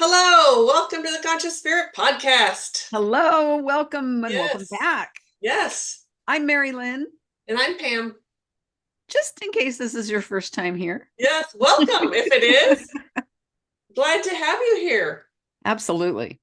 Hello, welcome to the Conscious Spirit Podcast. Hello, welcome and welcome Yes, back. yes. I'm Mari-Lyn. And I'm Pam. Just in case this is your first time here. Yes, welcome. If it is, glad to have you here. Absolutely.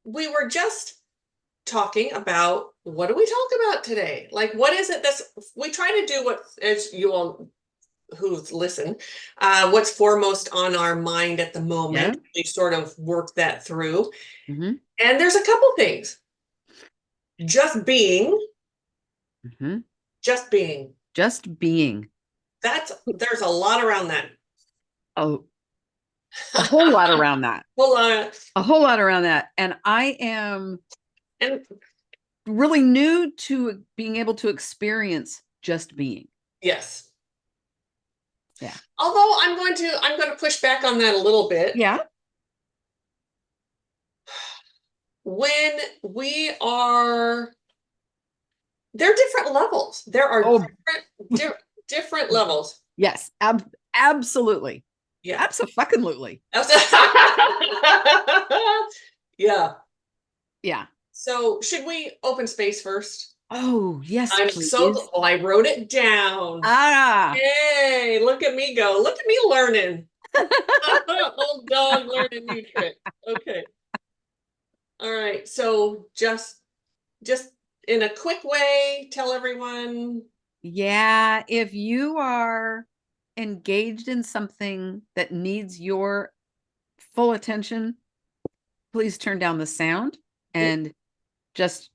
We were just talking about what do we talk about today? Like, what is it that's we try to do what, as you all who's listen, what's foremost on our mind at the moment. Yeah. We sort of work that through. Mm-hmm. And there's a couple things. Just being, Mm-hmm. just being. Just being. There's a lot around that. Oh, a whole lot around that. Hold on. A whole lot around that. And I am And really new to being able to experience just being. yes. Yeah. Although I'm going to push back on that a little bit. Yeah. When we are, there are different levels. There are different levels. Yes. Absolutely. Yeah. Absolutely. Yeah. Yeah. So should we open space first? Oh, yes, I'm please. well, I wrote it down. Ah. Yay, look at me go. Look at me learning. Old dog learning new trick. Okay. All right. So just in a quick way, tell everyone. Yeah, if you are engaged in something that needs your full attention, please turn down the sound and just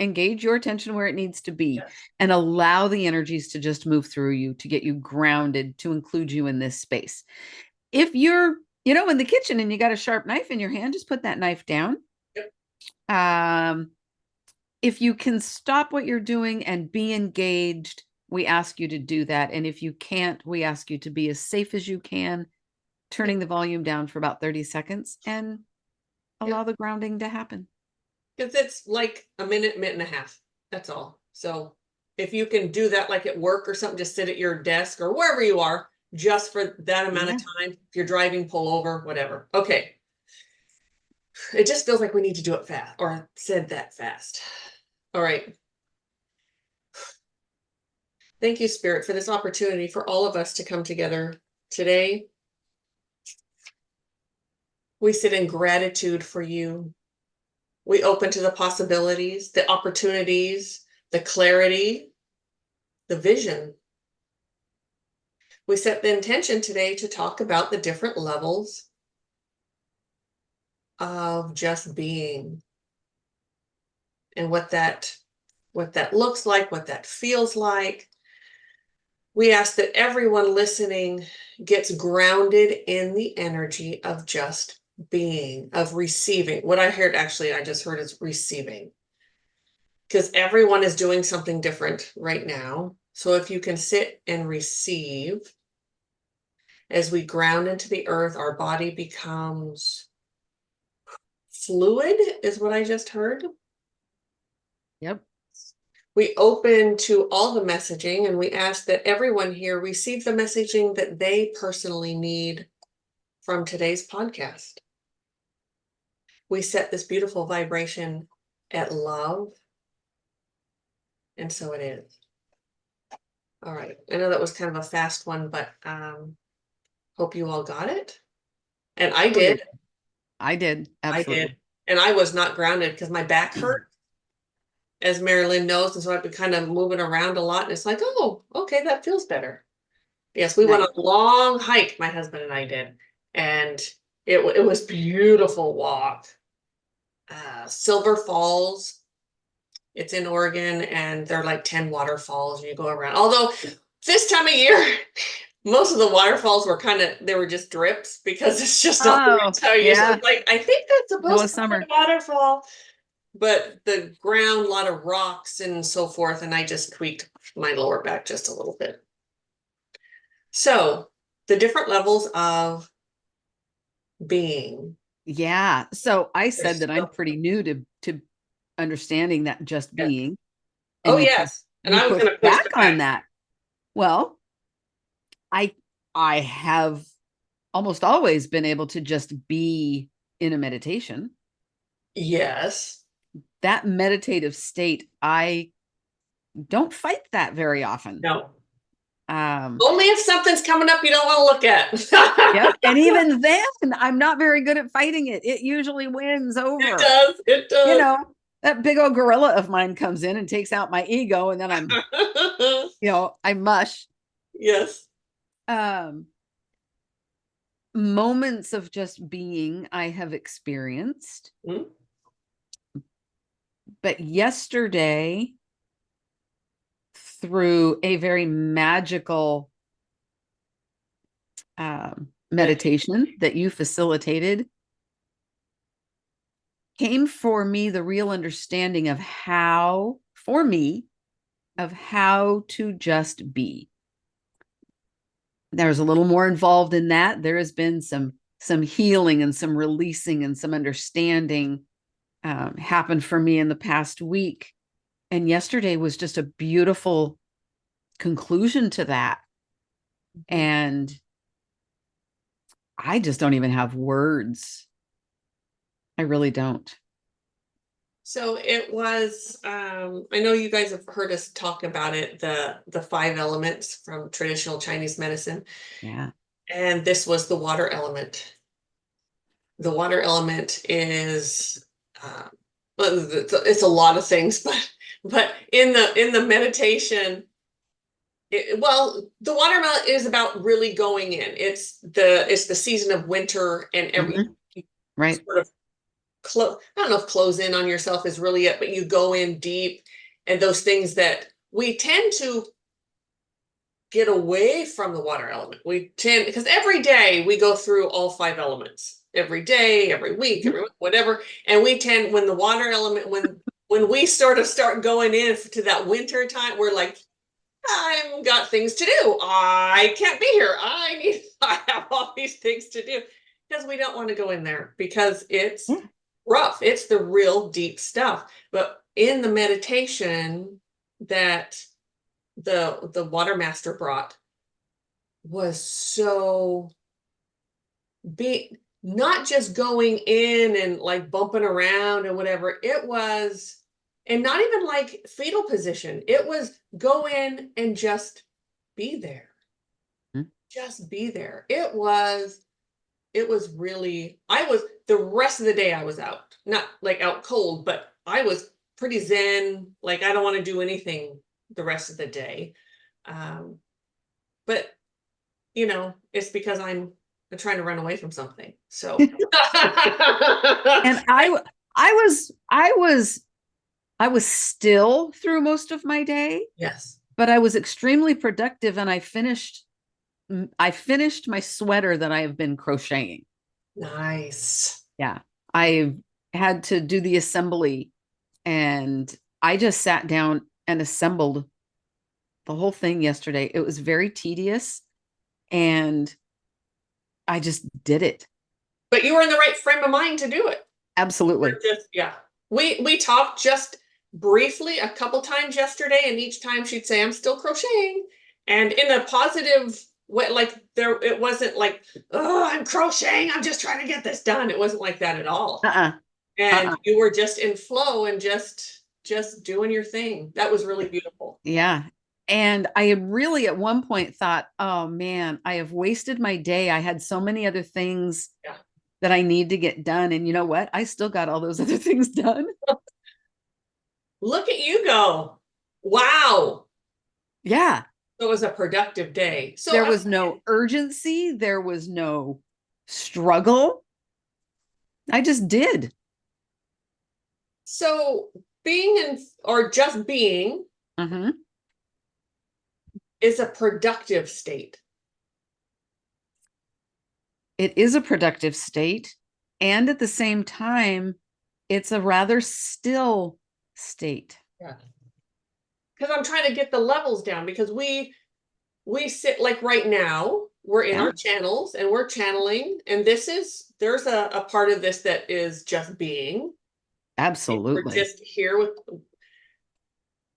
engage your attention where it needs to be, Yes. and allow the energies to just move through you to get you grounded, to include you in this space. If you're, in the kitchen and you got a sharp knife in your hand, just put that knife down. Yep. If you can stop what you're doing and be engaged, we ask you to do that. And if you can't, we ask you to be as safe as you can, turning the volume down for about 30 seconds and allow the grounding to happen. Because it's like a minute and a half. That's all. So if you can do that, like at work or something, just sit at your desk or wherever you are, just for that amount of time. If you're driving, pull over, whatever. Okay. It just feels like we need to do it fast, or said that fast. All right. Thank you, Spirit, for this opportunity for all of us to come together today. We sit in gratitude for you. We open to the possibilities, the opportunities, the clarity, the vision. We set the intention today to talk about the different levels of just being and what that looks like, what that feels like. We ask that everyone listening gets grounded in the energy of just being, of receiving. What I just heard is receiving. Because everyone is doing something different right now. So if you can sit and receive, as we ground into the earth, our body becomes fluid, is what I just heard. Yep. We open to all the messaging, and we ask that everyone here receive the messaging that they personally need from today's podcast. We set this beautiful vibration at love, and so it is. All right. I know that was kind of a fast one, but hope you all got it. And I did. I did. Absolutely. I did. And I was not grounded because my back hurt, as Mari-Lyn knows. And so I've been kind of moving around a lot. And it's like, oh, okay, that feels better. Yes, we went on a long hike, my husband and I did. And it was beautiful walk. Silver Falls. It's in Oregon, and there are like 10 waterfalls, and you go around. Although this time of year, most of the waterfalls were they were just drips because it's just not so like, I think that's supposed to be a waterfall, but the ground, a lot of rocks and so forth, and I just tweaked my lower back just a little bit. So the different levels of being. Yeah. So I said There's that I'm so pretty new to understanding that just yes. being, Oh and yes. And you I was push gonna push back back. on that. Well, I I have almost always been able to just be in a meditation. Yes. That meditative state, I don't fight that very often. No. Um, Only if something's coming up you don't want to look at. yep. And even then, I'm not very good at fighting it. It usually wins It over. does. It You does. know, that big old gorilla of mine comes in and takes out my ego, and then I mush. Yes. Um, Moments of just being I have experienced. Mm, But yesterday, through a very magical meditate. meditation that you facilitated, came for me the real understanding of how, for me, of how to just be. There's a little more involved in that. There has been some healing and some releasing and some understanding happened for me in the past week. And yesterday was just a beautiful conclusion to that. Mhm. And I just don't even have words. I really don't. So it was, I know you guys have heard us talk about it, the five elements from traditional Chinese medicine, Yeah. and this was the water element. The water element is, well, it's a lot of things, but in the meditation, well, the watermelon is about really going in. It's the season of winter, and every Mhm. Right. sort of I don't know if close in on yourself is really it, but you go in deep, and those things that we tend to get away from the water element. We tend, because every day we go through all five elements. Every day, every week, Mhm. whatever. And we tend, when the water element, when we sort of start going in to that winter time, we're like, I've got things to do. I can't be here. I have all these things to do, because we don't want to go in there because it's Yeah. rough. It's the real deep stuff. But in the meditation that the water master brought was so be not just going in and like bumping around and whatever. It was, and not even like fetal position. It was go in and just be there. Mhm. Just be there. It was really, I was, the rest of the day I was out. Not like out cold, but I was pretty zen. Like I don't want to do anything the rest of the day. Um, but it's because I'm trying to run away from something. So And I was still through most of my day, yes. but I was extremely productive and I finished my sweater that I have been crocheting. Nice. Yeah. I had to do the assembly and I just sat down and assembled the whole thing yesterday. It was very tedious and I just did it. But you were in the right frame of mind to do it. Absolutely. We're just, yeah. We talked just briefly a couple times yesterday, and each time she'd say, I'm still crocheting. And in a positive way, like there, it wasn't like, oh, I'm crocheting, I'm just trying to get this done. It wasn't like that at all. Uh-uh. And Uh-uh. you were just in flow and just doing your thing. That was really beautiful. Yeah. And I had really at one point thought, oh man, I have wasted my day. I had so many other things Yeah. that I need to get done. And you know what? I still got all those other things done. Look at you go. Wow. Yeah. It was a productive day. So There was no urgency. There was no struggle. I just did. so being in, or just being, Mhm. is a productive state. It is a productive state. And at the same time, it's a rather still state. Yeah. Because I'm trying to get the levels down, because we sit like right now, we're in Yeah. our channels and we're channeling, and there's a part of this that is just being. We're Absolutely. just here with,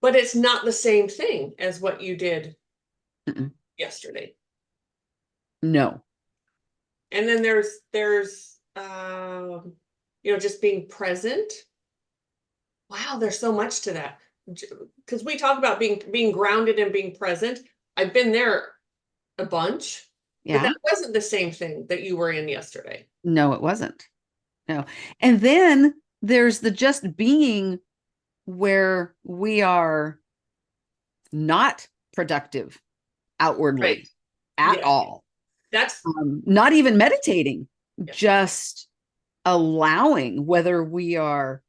but it's not the same thing as what you did Mm-mm. yesterday. No. And then there's just being present. Wow, there's so much to that. Because we talk about being grounded and being present. I've been there a bunch, but Yeah. that wasn't the same thing that you were in yesterday. No, it wasn't. No. And then there's the just being where we are not productive Right. outwardly at Yeah. all. That's Not even meditating, yeah. just allowing, whether we are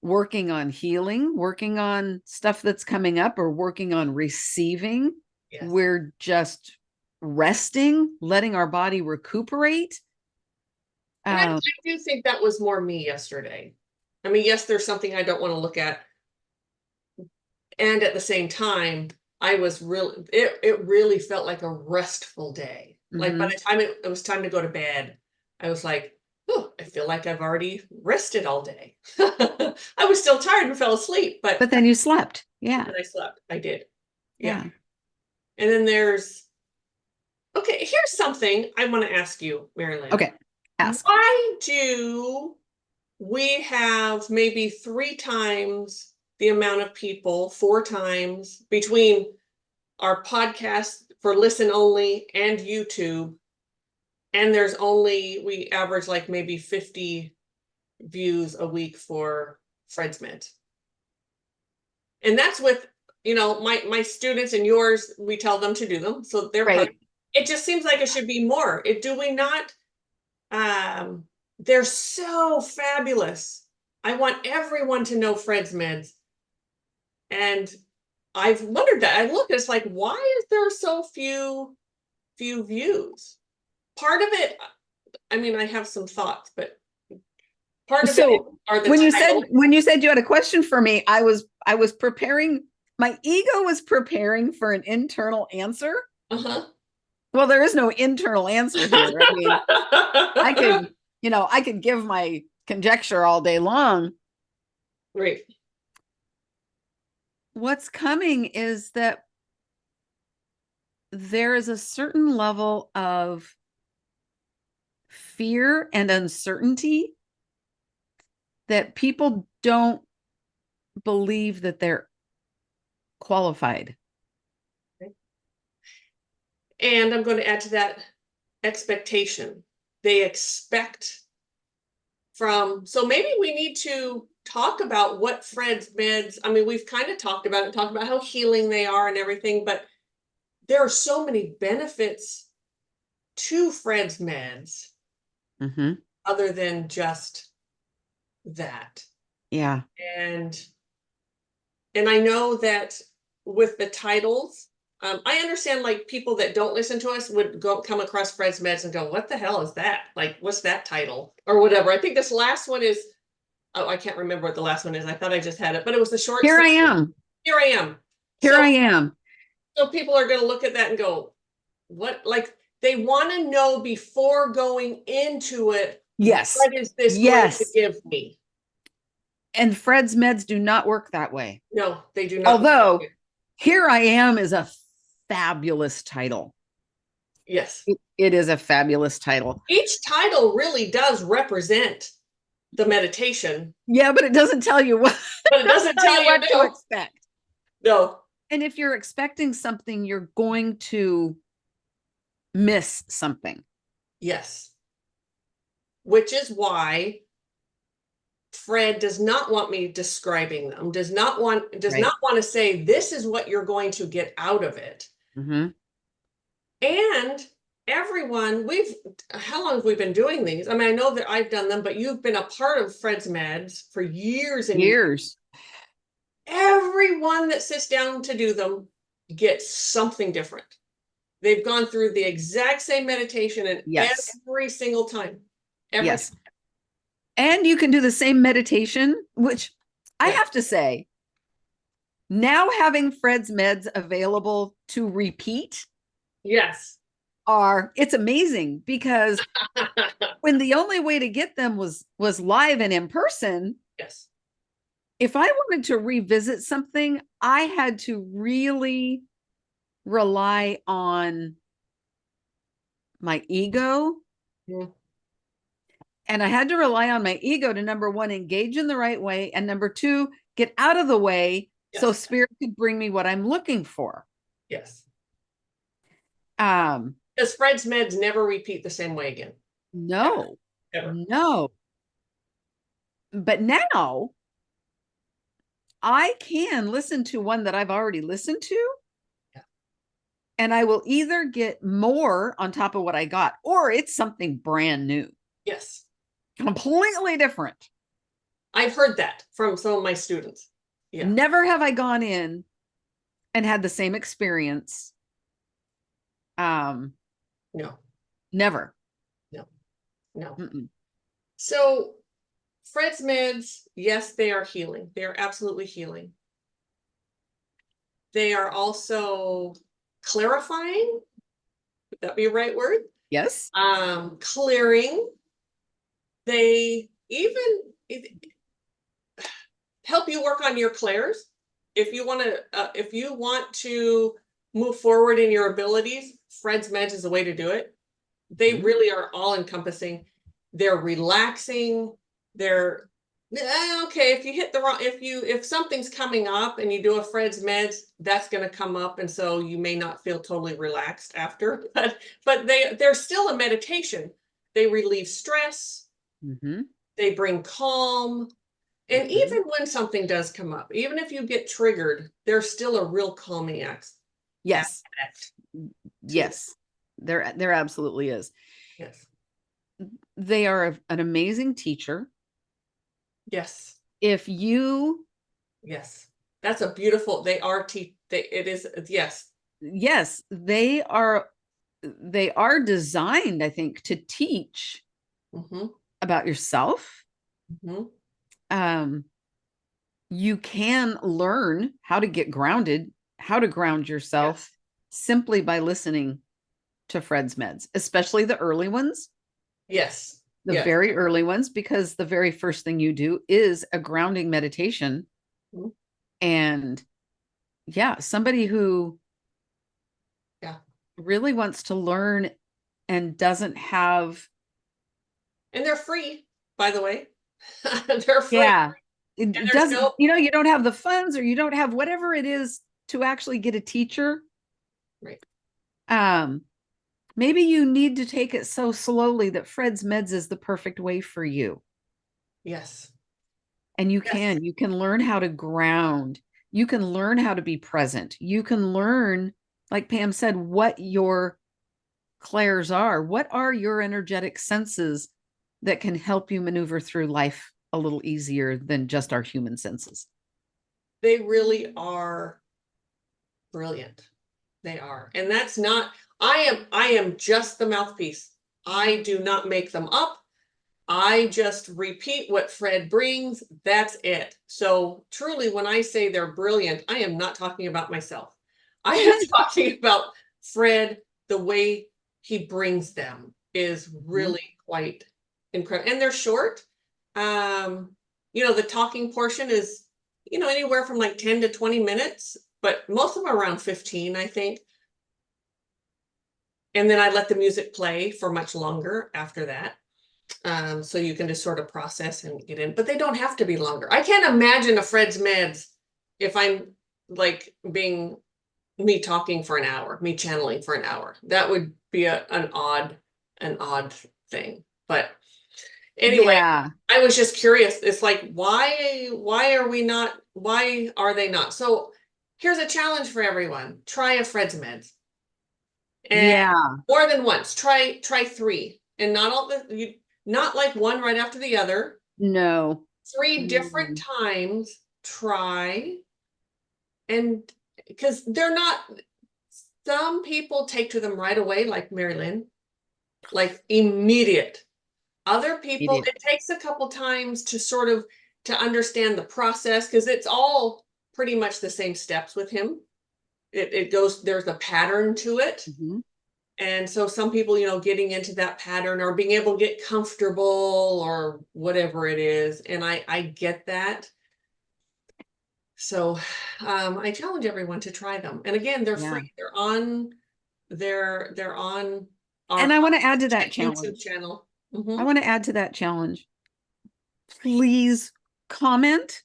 working on healing, working on stuff that's coming up, or working on receiving. Yes. We're just resting, letting our body recuperate. And I do think that was more me yesterday. I mean, yes, there's something I don't want to look at. And at the same time, I was really, it really felt like a restful day. Like by Mhm. the time it was time to go to bed, I was like, oh, I feel like I've already rested all day. I was still tired and fell asleep, but But then you slept. Yeah. then I slept. I did. Yeah. Yeah. And then okay, here's something I want to ask you, Mari-Lyn. Okay. Ask. Why do we have maybe 3 times the amount of people, 4 times between our podcast for listen only and YouTube, and we average like maybe 50 views a week for Fred's Mint. And that's with, my students and yours, we tell them to do them. So Right. it just seems like it should be more. Do we not? They're so fabulous. I want everyone to know Fred's Meds. And I've wondered that. I look, it's like, why is there so few views? Part of it, I mean, I have some thoughts, but part of it So are the when you titles. said you had a question for me, I was preparing, my ego was preparing for an internal answer. Uh-huh. Well, there is no internal answer here. I mean, I could give my conjecture all day long. Right. What's coming is that there is a certain level of fear and uncertainty that people don't believe that they're qualified. And I'm going to add to that expectation. They expect so maybe we need to talk about what Fred's Meds, I mean, we've kind of talked about how healing they are and everything, but there are so many benefits to Fred's Meds Mm-hmm. other than just that. Yeah. And I know that with the titles, I understand like people that don't listen to us would come across Fred's Meds and go, what the hell is that? Like, what's that title? Or whatever. I think this last one is, oh, I can't remember what the last one is. I thought I just had it, but it was the short. Here I am. Here I am. Here I am. So people are going to look at that and go, what? Like, they want to know before going into it, Yes. what is this going to give me? And Fred's Meds do not work that way. No, they do not. Although, Here I Am is a fabulous title. Yes. It is a fabulous title. Each title really does represent the meditation. Yeah, but it doesn't tell you what. But it doesn't tell you what to expect. No. And if you're expecting something, you're going to miss something. Yes. Which is why Fred does not want me describing them, does not want to say, this is what you're going to get out of it. Mm-hmm. And everyone, how long have we been doing these? I mean, I know that I've done them, but you've been a part of Fred's Meds for years and years. Everyone that sits down to do them gets something different. They've gone through the exact same meditation and every single time. Yes. And you can do the same meditation, which I have to say, now having Fred's Meds available to repeat Yes. it's amazing because when the only way to get them was live and in person, Yes. if I wanted to revisit something, I had to really rely on my ego. Mm. And I had to rely on my ego to, number one, engage in the right way, and number two, get out of the way so Yes. spirit could bring me what I'm looking for. Yes. Um, Because Fred's meds never repeat the same way again. no, Ever. no. But now I can listen to one that I've already listened to, Yeah. and I will either get more on top of what I got, or it's something brand new, Yes. completely different. I've heard that from some of my students. Yeah. Never have I gone in and had the same experience. No, Never. no, no. Mm-mm. So Fred's meds, yes, they are healing. They are absolutely healing. They are also clarifying. Would that be a right word? Yes. Clearing. They even help you work on your clairs. If you want to move forward in your abilities, Fred's meds is the way to do it. They really are all encompassing. They're relaxing. They're okay. If you hit the wrong, if something's coming up and you do a Fred's meds, that's going to come up, and so you may not feel totally relaxed after. But they're still a meditation. They relieve stress. Mm-hmm. They bring calm. And Mm-hmm. even when something does come up, even if you get triggered, there's still a real calming Yes. aspect to them. Yes. There absolutely is. Yes. They are an amazing teacher. Yes. If you, Yes. That's a beautiful, they are, it is, yes. yes, they are designed, I think, to teach Mm-hmm. about yourself. Mm-hmm. You can learn how to get grounded, how to ground yourself Yes. simply by listening to Fred's meds, especially the early ones, Yes. the Yes. very early ones, because the very first thing you do is a grounding meditation. Mm-hmm. And yeah, somebody who Yeah. really wants to learn and doesn't have, And they're free, by the way. They're free. yeah, And it there's doesn't, no, you don't have the funds, or you don't have whatever it is to actually get a teacher. right. Um, Maybe you need to take it so slowly that Fred's meds is the perfect way for you. Yes. And Yes. you can learn how to ground. You can learn how to be present. You can learn, like Pam said, what your clairs are. What are your energetic senses that can help you maneuver through life a little easier than just our human senses? They really are brilliant. They are. And that's not, I am just the mouthpiece. I do not make them up. I just repeat what Fred brings. That's it. So truly, when I say they're brilliant, I am not talking about myself. I am talking about Fred. The way he brings them is really quite incredible. And they're short. The talking portion is, anywhere from like 10 to 20 minutes, but most of them are around 15, I think. And then I let the music play for much longer after that. So you can just sort of process and get in, but they don't have to be longer. I can't imagine a Fred's meds if I'm like being me talking for an hour, me channeling for an hour. That would be an odd thing. But anyway, Yeah. I was just curious. It's like, why are they not? So here's a challenge for everyone. Try a Fred's meds. And Yeah. more than once. Try 3. And not like one right after the other. No. 3 different times try, and because they're not, some people take to them right away, like Mari-Lyn, like immediate. Other people, Idiot. it takes a couple times to sort of to understand the process, because it's all pretty much the same steps with him. It goes, there's a pattern to it. Mhm. And so some people, getting into that pattern or being able to get comfortable or whatever it is. And I get that. So I challenge everyone to try them. And again, they're Yeah. free. They're on And our I want to add to that YouTube challenge. channel. I want to add to that challenge. Please comment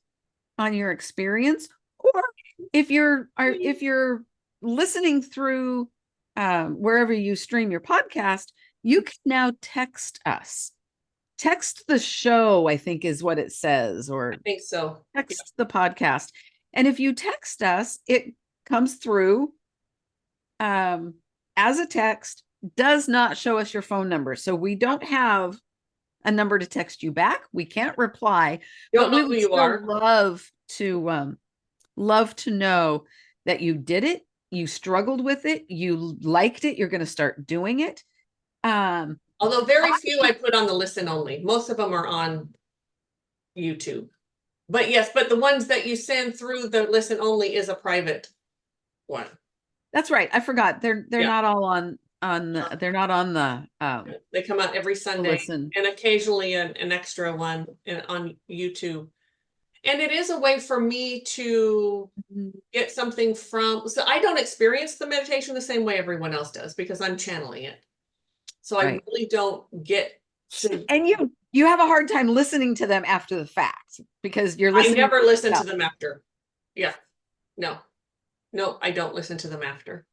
on your experience, or if you're listening through wherever you stream your podcast, you can now text us. Text the show, I think is what it says, or I think so. text the podcast. And if you text us, it comes through as a text, does not show us your phone number. So we don't have a number to text you back. We can't reply, Don't but we know who would you still are. love to know that you did it, you struggled with it, you liked it, you're going to start doing it. Although very few I put on the listen only. Most of them are on YouTube. But yes, but the ones that you send through the listen only is a private one. That's right. I forgot. They're Yeah. not all on they're not on the They come out every Sunday listen. and occasionally an extra one on YouTube. And it is a way for me to get something from, so I don't experience the meditation the same way everyone else does because I'm channeling it. So I really don't get to. And you have a hard time listening to them after the fact because you're listening. I never listen to them after. Yeah. No, I don't listen to them after.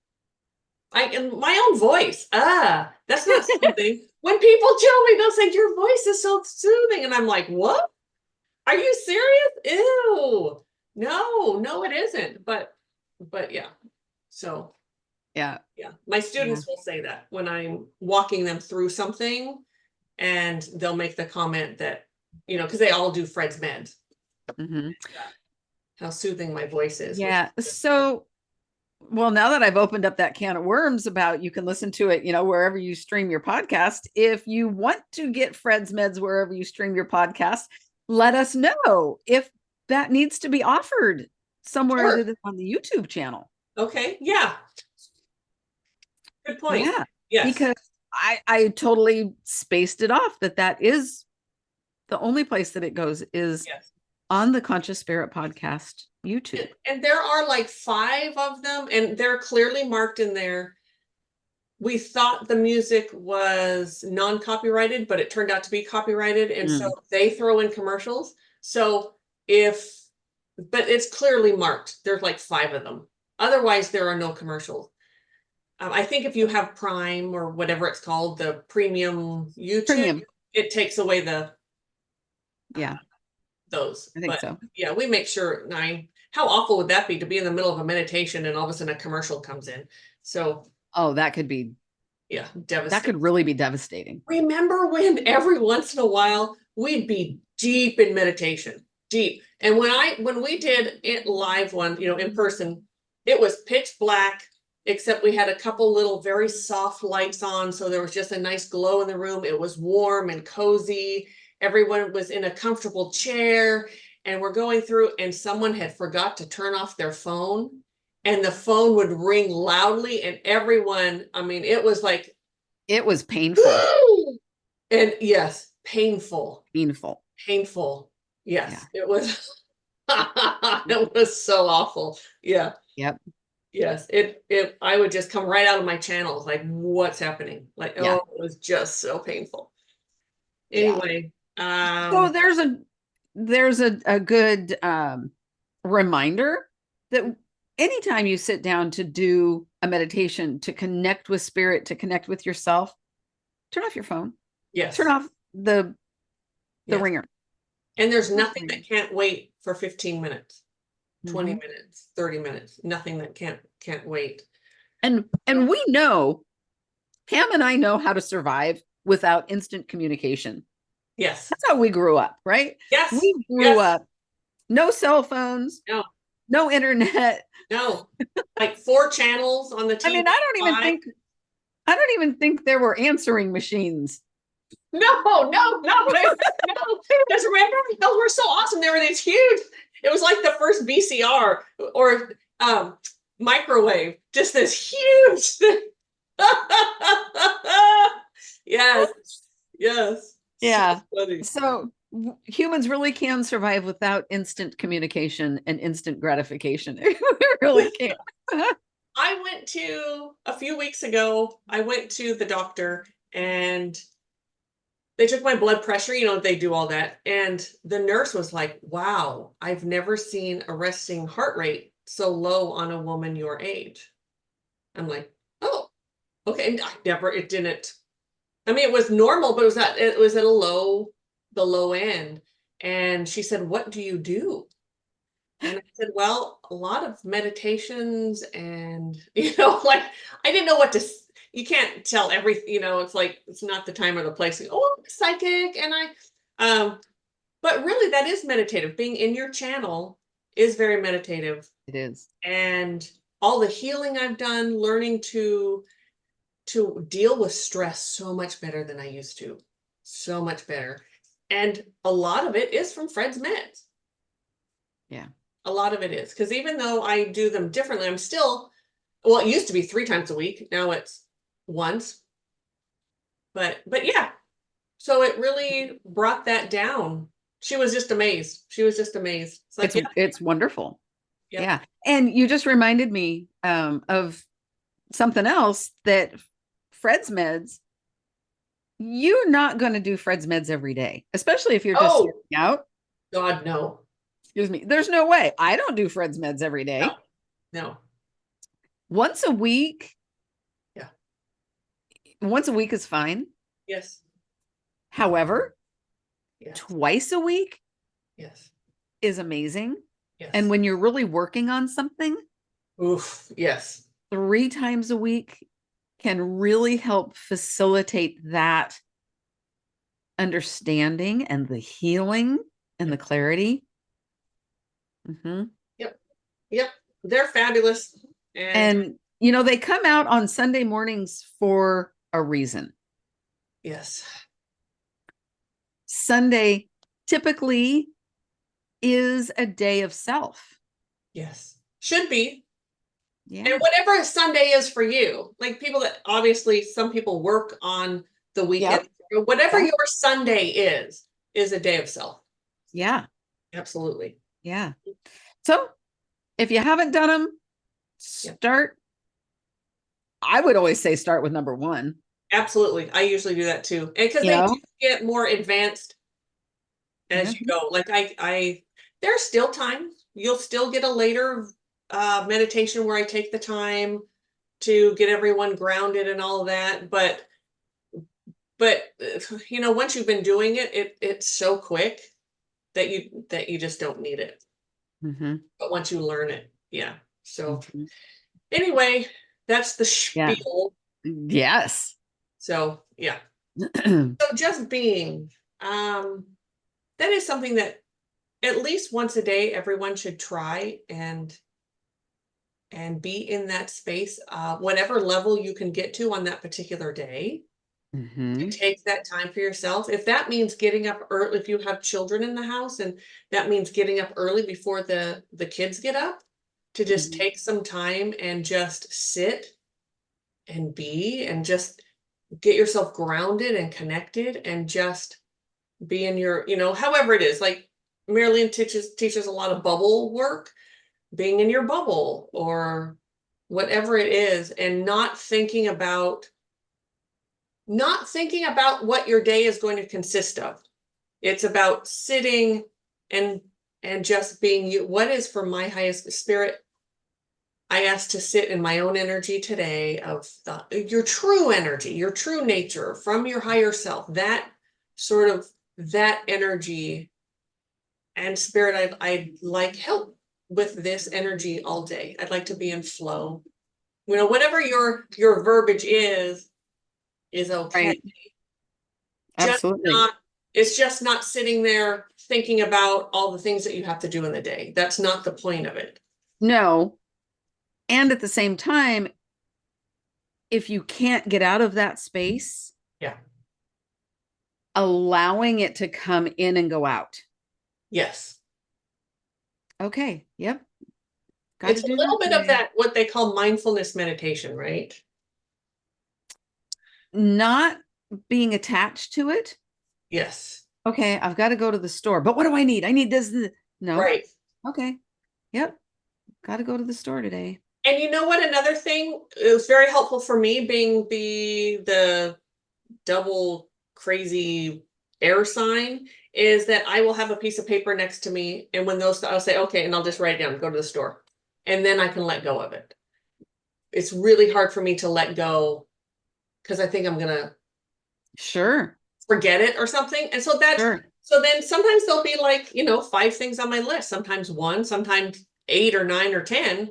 In my own voice. That's not something. When people tell me, they'll say, your voice is so soothing. And I'm like, what? Are you serious? Ew. No, it isn't. But yeah. So yeah. My students will say that when I'm walking them through something, and they'll make the comment that, because they all do Fred's meds. How soothing my voice is. Yeah. So, well, now that I've opened up that can of worms about you can listen to it, wherever you stream your podcast. If you want to get Fred's meds wherever you stream your podcast, let us know if that needs to be offered somewhere other than on the YouTube channel. Okay. Yeah. Good point. Yeah. Yes. Because I totally spaced it off that is the only place that it goes is on the Conscious Spirit Podcast YouTube. And there are like 5 of them, and they're clearly marked in there. We thought the music was non-copyrighted, but it turned out to be copyrighted. And so they throw in commercials. So but it's clearly marked. There's like 5 of them. Otherwise, there are no commercials. I think if you have Prime or whatever it's called, the premium YouTube, it takes away those. I think so. Yeah, we make sure. How awful would that be to be in the middle of a meditation and all of a sudden a commercial comes in? So that could be devastating. That could really be devastating. Remember when every once in a while we'd be deep in meditation, deep. And when we did it live one, in person, it was pitch black, except we had a couple little very soft lights on. So there was just a nice glow in the room. It was warm and cozy. Everyone was in a comfortable chair, and we're going through, and someone had forgot to turn off their phone, and the phone would ring loudly, and everyone, it was like, it was painful. And yes, painful. Yes, it was. It was so awful. Yeah. Yep. Yes, I would just come right out of my channels, like, what's happening? Like, it was just so painful. Anyway, so there's a good reminder that anytime you sit down to do a meditation, to connect with spirit, to connect with yourself, turn off your phone. Yes. Turn off the ringer. And there's nothing that can't wait for 15 minutes. 20 minutes, 30 minutes, nothing that can't wait. And we know, Pam and I know how to survive without instant communication. Yes. That's how we grew up, right? Yes. We grew up, no cell phones, no internet. No. Like 4 channels on the TV. I don't even think there were answering machines. No. Because remember, those were so awesome. They were these huge. It was like the first VCR or microwave. Just this huge thing. Yes. So Yeah. funny. So humans really can survive without instant communication and instant gratification. We really can. I went to a few weeks ago, I went to the doctor and they took my blood pressure, they do all that. And the nurse was like, wow, I've never seen a resting heart rate so low on a woman your age. I'm like, oh, okay. And it didn't, I mean, it was normal, but it was at the low end. And she said, what do you do? And I said, well, a lot of meditations and, like I didn't know you can't tell everything, it's like, it's not the time or the place. Oh, I'm psychic. But really that is meditative. Being in your channel is very meditative. It is. And all the healing I've done, learning to deal with stress so much better than I used to. So much better. And a lot of it is from Fred's meds. Yeah. A lot of it is because even though I do them differently, I'm still, well, it used to be 3 times a week. Now it's once. But yeah, so it really brought that down. She was just amazed. She was just amazed. It's like, yeah, It's wonderful. yeah. Yeah. And you just reminded me of something else that Fred's meds, you're not going to do Fred's meds every day, especially if you're just Oh, starting out. God, no. Excuse me. There's no way. I don't do Fred's meds every No, day. no. Once a week, Yeah. once a week is fine. Yes. However, Yes. twice a week Yes. is amazing. Yes. And when you're really working on something, Oof. Yes. 3 times a week can really help facilitate that understanding and the healing and the clarity. Mm-hmm. Yep. Yep. They're fabulous. And, they come out on Sunday mornings for a reason. Yes. Sunday typically is a day of self. Yes. Should be. Yeah. And whatever a Sunday is for you, like people that obviously some people work on the weekend, whatever Yep. your Sunday is a day of self. Yeah. Absolutely. Yeah. So if you haven't done them, start. I would always say start with number 1. Absolutely. I usually do that too. And because they do get more advanced as you go. Like there's still time. You'll still get a later meditation where I take the time to get everyone grounded and all of that. But once you've been doing it's so quick that you just don't need it. Mm-hmm. But once you learn it, yeah. So anyway, that's the spiel. Yes. So yeah. So just being, that is something that at least once a day everyone should try and be in that space, whatever level you can get to on that particular day. Mm-hmm. Take that time for yourself. If that means getting up early, if you have children in the house and that means getting up early before the kids get up, to just take some time and just sit and be and just get yourself grounded and connected and just be in your, however it is. Like Mari-Lyn teaches a lot of bubble work, being in your bubble or whatever it is, and not thinking about what your day is going to consist of. It's about sitting and just being you. What is for my highest spirit? I ask to sit in my own energy today of your true energy, your true nature from your higher self, that energy and spirit. I'd like help with this energy all day. I'd like to be in flow. Whatever your verbiage is okay. Right. Absolutely. It's just not sitting there thinking about all the things that you have to do in the day. That's not the point of it. No. And at the same time, if you can't get out of that space, allowing it to come in and go out. Yes. Okay. Yep. It's a little bit of that, what they call mindfulness meditation, right? Not being attached to it. Yes. Okay, I've got to go to the store, but what do I need? I need this. No. Right. Okay. Yep. Got to go to the store today. And you know what? Another thing, it was very helpful for me being the double crazy air sign is that I will have a piece of paper next to me. And when those, I'll say, okay, and I'll just write it down, go to the store. And then I can let go of it. It's really hard for me to let go because I think I'm going to Sure. forget it or something. And so that's, Sure. so then sometimes there'll be like, 5 things on my list, sometimes one, sometimes 8 or 9 or 10.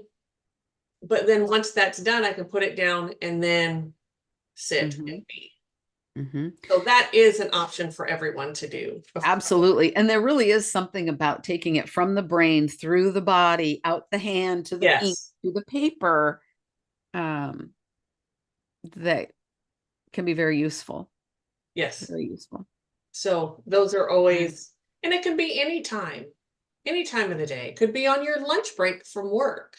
But then once that's done, I can put it down and then sit Mhm. and be. Mhm. So that is an option for everyone to do. Absolutely. And there really is something about taking it from the brain through the body, out the hand to the ink, Yes. to the paper, that can be very useful. Yes. Very useful. So those are Yeah. always, and it can be any time of the day. It could be on your lunch break from work,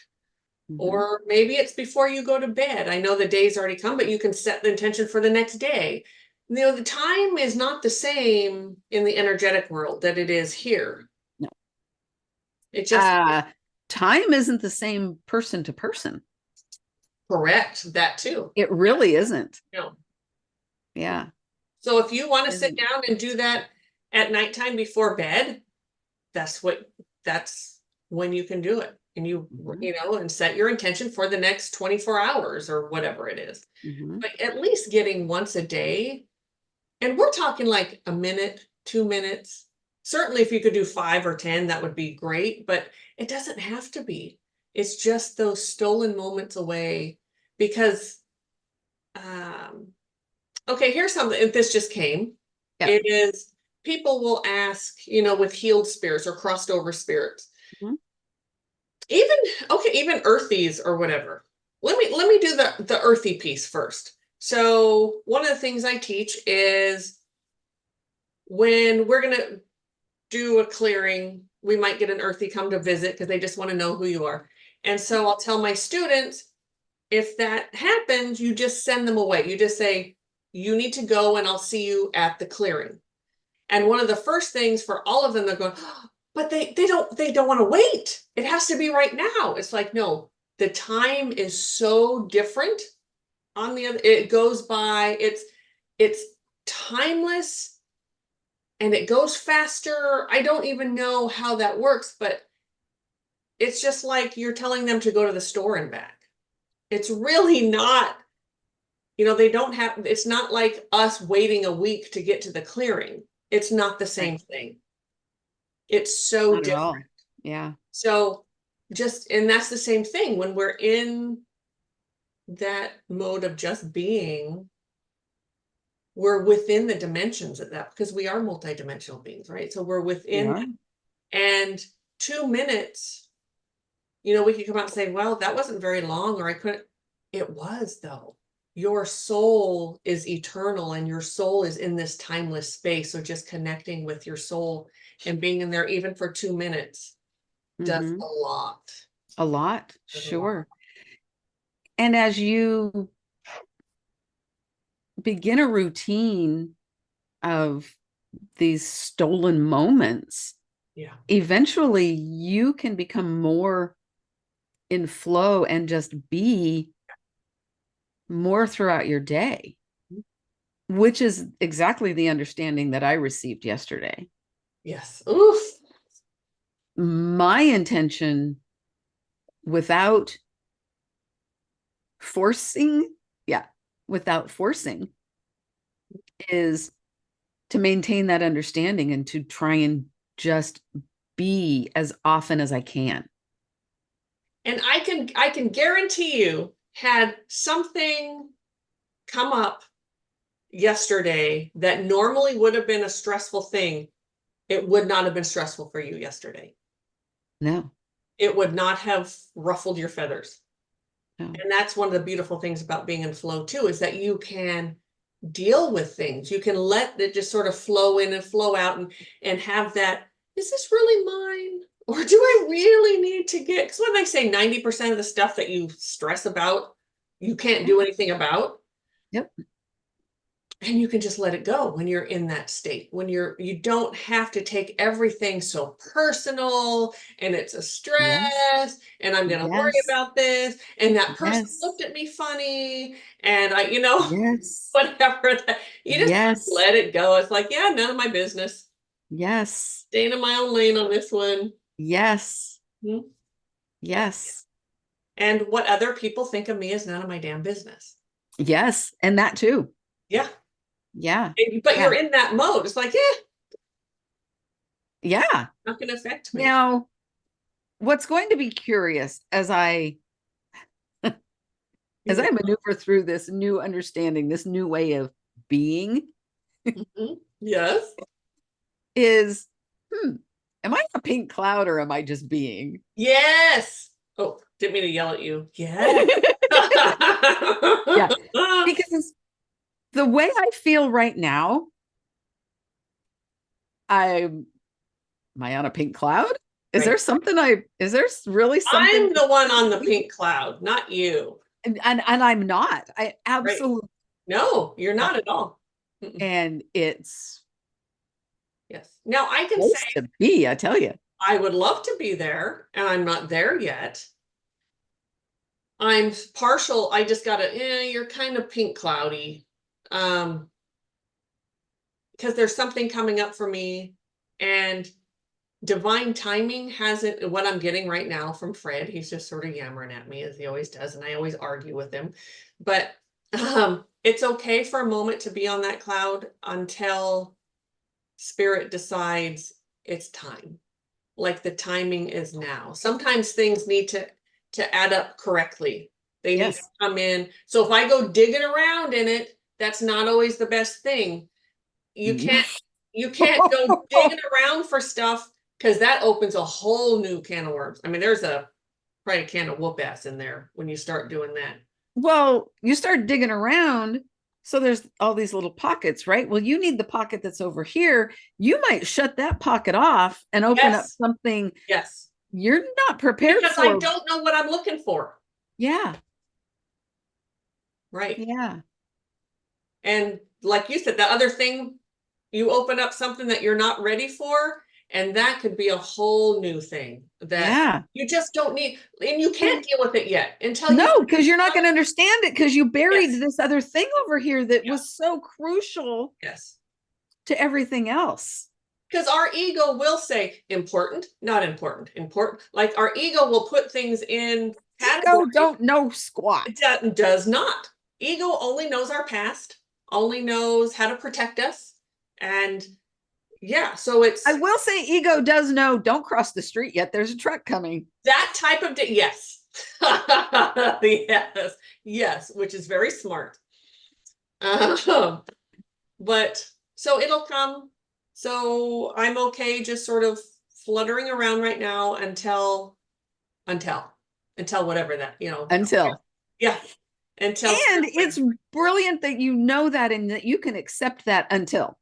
Mhm. or maybe it's before you go to bed. I know the day's already come, but you can set the intention for the next day. The time is not the same in the energetic world that it is here. No. It just, Uh, Time isn't the same person to person. correct that too. It really isn't. No. Yeah. So if you want to sit Isn't. down and do that at nighttime before bed, that's what that's when you can do it. And Mhm. and set your intention for the next 24 hours or whatever it is. Mhm. But at least getting once a day, and we're talking like a minute, 2 minutes. Certainly if you could do 5 or 10, that would be great, but it doesn't have to be. It's just those stolen moments away because um okay, here's something. If this just came, Yeah. it is people will ask, with healed spirits or crossed over spirits, Mhm. even okay, even earthies or whatever. Let me do the earthy piece first. So one of the things I teach is when we're gonna do a clearing, we might get an earthy come to visit because they just want to know who you are. And so I'll tell my students, if that happens, you just send them away. You just say, you need to go and I'll see you at the clearing. And one of the first things for all of them, they're going, "Oh, but they don't want to wait. It has to be right now." It's like, no, the time is so different on the other, it goes by, it's timeless and it goes faster. I don't even know how that works, but it's just like you're telling them to go to the store and back. It's really not, they don't have, it's not like us waiting a week to get to the clearing. It's not the Right. same thing. It's so Not at all. different. Yeah. So and that's the same thing when we're in that mode of just being, we're within the dimensions of that because we are multidimensional beings, right? So we're We within, are. and 2 minutes, we could come out and say, well, that wasn't very long, or I couldn't. It was, though. Your soul is eternal and your soul is in this timeless space. So just connecting with your soul and being in there, even for 2 minutes, does Mhm. a lot. A lot. Does a lot. Sure. And as you begin a routine of these stolen moments, Yeah. eventually you can become more in flow and just be more throughout your day, which is exactly the understanding that I received yesterday. Yes. Oof. My intention, without forcing, yeah, without forcing, is to maintain that understanding and to try and just be as often as I can. And I can guarantee you, had something come up yesterday that normally would have been a stressful thing, it would not have been stressful for you yesterday. No, It would not have ruffled your feathers. no. And that's one of the beautiful things about being in flow too, is that you can deal with things. You can let it just sort of flow in and flow out, and have that, is this really mine? Or do I really need to get, because when they say 90% of the stuff that you stress about, you can't Yeah. do anything about. Yep. And you can just let it go when you're in that state, when you don't have to take everything so personal and it's a Yes. stress and I'm going to worry Yes. about this. And that person Yes. looked at me funny and Yes. whatever that you just Yes. let it go. It's like, yeah, none of my business. Yes. Staying in my own lane on this one. Yes. Mhm. Yes. And what other people think of me is none of my damn business. Yes. And that too. Yeah. Yeah. But Yeah. you're in that mode. It's like, yeah, Yeah. not going to affect me. Now, what's going to be curious as I maneuver through this new understanding, this new way of being, Mhm. Yes. is am I a pink cloud or am I just being? Yes. Oh, didn't mean to yell at you. Yes. Yeah. Because the way I feel right now, am I on a pink cloud? Right. Is there really something? I'm the one on the pink cloud, not you. And I'm not. I Right. absolutely No, you're not at all. Mm-mm. and it's Yes. Now I can say supposed to be, I tell you. I would love to be there, and I'm not there yet. I'm partial. I just gotta, you're kind of pink cloudy. Um, because there's something coming up for me, and divine timing hasn't what I'm getting right now from Fred. He's just sort of yammering at me as he always does, and I always argue with him. But it's okay for a moment to be on that cloud until spirit decides it's time. Like the timing is now. Sometimes things need to add up correctly. They need to Yes. come in. So if I go digging around in it, that's not always the best thing. You can't you can't go digging around for stuff because that opens a whole new can of worms. I mean, there's probably a can of whoop ass in there when you start doing that. Well, you start digging around, so there's all these little pockets, right? Well, you need the pocket that's over here. You might shut that pocket off and open up Yes, something yes. you're not prepared Because I for. don't know what I'm looking for. Yeah. Right. Yeah. And like you said, the other thing, you open up something that you're not ready for, and that could be a whole new thing that Yeah. you just don't need, and you can't deal with it yet until you. No, because you're not going to understand it because you buried Yes, this other thing over here that yeah, was so crucial yes. to everything else. Because our ego will say important, not important, important. Like our ego will put things in Ego categories. don't know squat. It does not. Ego only knows our past, only knows how to protect us. And yeah, so I it's will say ego does know don't cross the street yet. There's a truck coming. that type of yes. Yes, yes, which is very smart. But so it'll come. So I'm okay just sort of fluttering around right now until until whatever that, Until. yeah, until And it's brilliant that you know that and that you can accept that until.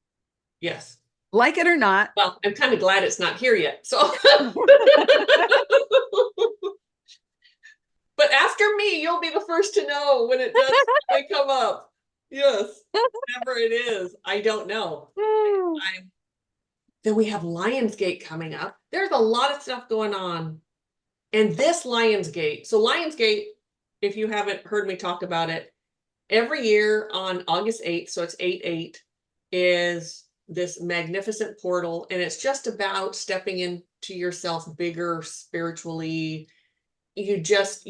yes. Like it or not. Well, I'm kind of glad it's not here yet. So but after me, you'll be the first to know when it does come up. Yes. Whatever it is, I don't know. I'm Then we have Lionsgate coming up. There's a lot of stuff going on. And this Lionsgate, so Lionsgate, if you haven't heard me talk about it, every year on August 8th, so it's 8/8, is this magnificent portal. And it's just about stepping into yourself bigger spiritually. It's just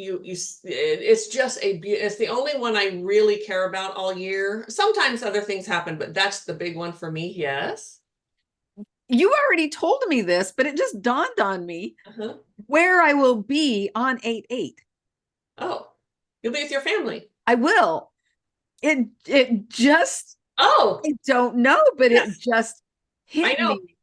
it's the only one I really care about all year. Sometimes other things happen, but that's the big one for me. Yes. You already told me this, but it just dawned on me Uh-huh. where I will be on 8/8. Oh, you'll be with your family. I will. It just Oh, I don't know, but yes, it just I hit know. me.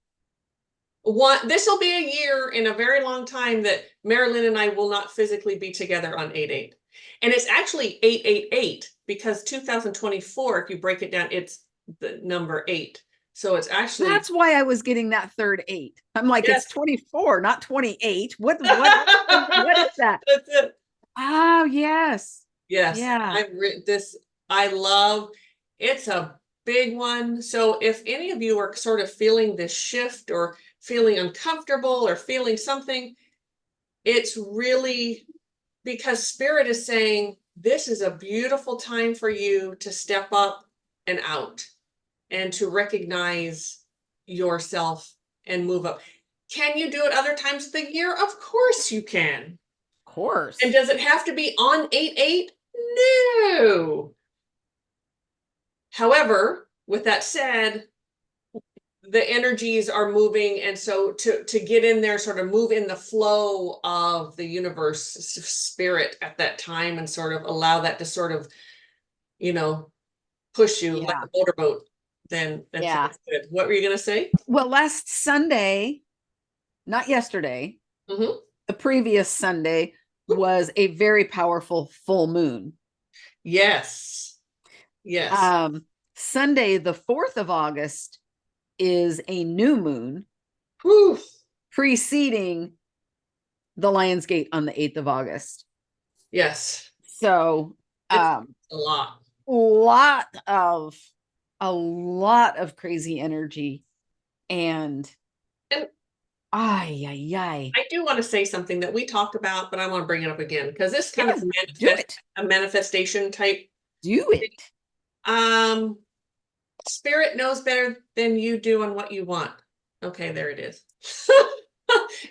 This will be a year in a very long time that Mari-Lyn and I will not physically be together on 8/8. And it's actually 888 because 2024, if you break it down, it's the number 8. So it's actually That's why I was getting that third 8. I'm like, yes. it's 24, not 28. What is that? That's it. Oh, yes. Yes, Yeah. I've written this. I love it's a big one. So if any of you are sort of feeling this shift or feeling uncomfortable or feeling something, it's really because Spirit is saying, this is a beautiful time for you to step up and out and to recognize yourself and move up. Can you do it other times of the year? Of course you can. Of course. And does it have to be on 8/8? No. However, with that said, the energies are moving, and so to get in there, sort of move in the flow of the universe spirit at that time, and sort of allow that to sort of, you know, push you like Yeah. a motorboat, then that's good. What were you gonna say? Well, last Sunday, not yesterday, Mm-hmm. the previous Sunday was a very powerful full moon. Yes. Yes. Sunday, the 4th of August, is a new moon Whew. preceding the Lion's Gate on the 8th of August. Yes. So It's a lot. A lot of crazy energy. And I do want to say something that we talked about, but I want to bring it up again because this kind Yes, of a manifestation type. Do it. Spirit knows better than you do on what you want. Okay, there it is.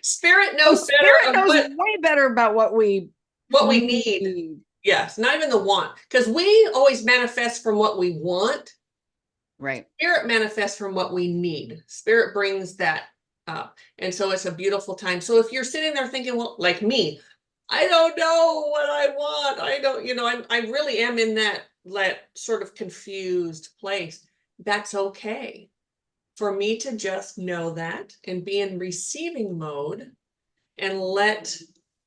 Spirit knows Spirit better knows way better about what we need. Yes, not even the want, because we always manifest from what we want. Right. Spirit manifests from what we need. Spirit brings that up. And so it's a beautiful time. So if you're sitting there thinking, well, like me, I don't know what I want. I don't, I really am in that sort of confused place. That's okay. For me to just know that and be in receiving mode and let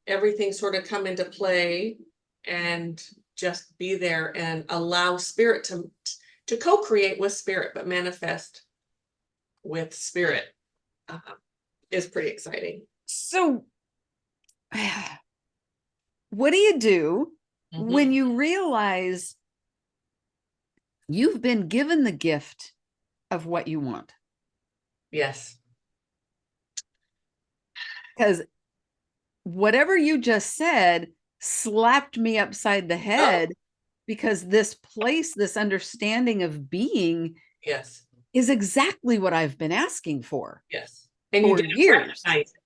everything sort of come into play and just be there and allow Spirit to co-create with Spirit, but manifest with Spirit is pretty exciting. So, what do you do when you realize you've been given the gift of what you want? Yes. Because whatever you just said slapped me upside the head, because this place, this understanding of being, yes, is exactly what I've been asking for. Yes. And for you didn't years. recognize it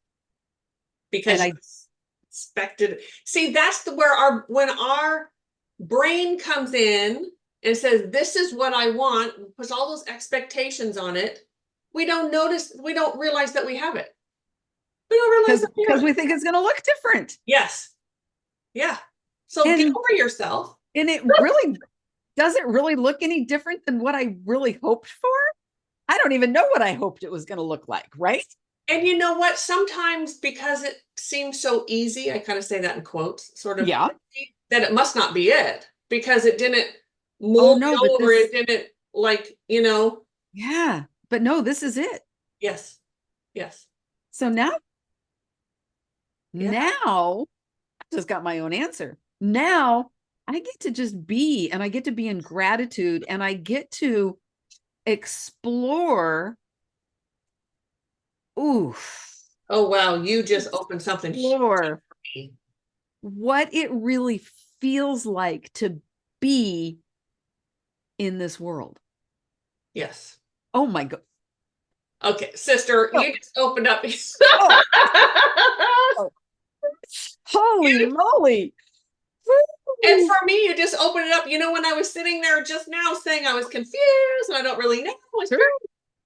because And you expected. See, that's where when our brain comes in and says, this is what I want, puts all those expectations on it, we don't realize that we have it. We don't realize that we have because it. we think it's going to look different. Yes. Yeah. So get over yourself. And it really doesn't really look any different than what I really hoped for. I don't even know what I hoped it was going to look like, right? And you know what? Sometimes because it seems so easy, I kind of say that in quotes, sort of, Yeah, that it must not be it because it didn't mold over. It didn't Yeah, but no, this is it. Yes. Yes. So now I just got my own answer. Now I get to just be, and I get to be in gratitude, and I get to explore. Oof. Oh, wow. You just opened something huge for me. What it really feels like to be in this world. Yes. Oh my God. Okay, sister, you just opened up. Holy moly. And for me, you just opened it up. You know, when I was sitting there just now saying I was confused and I don't really know.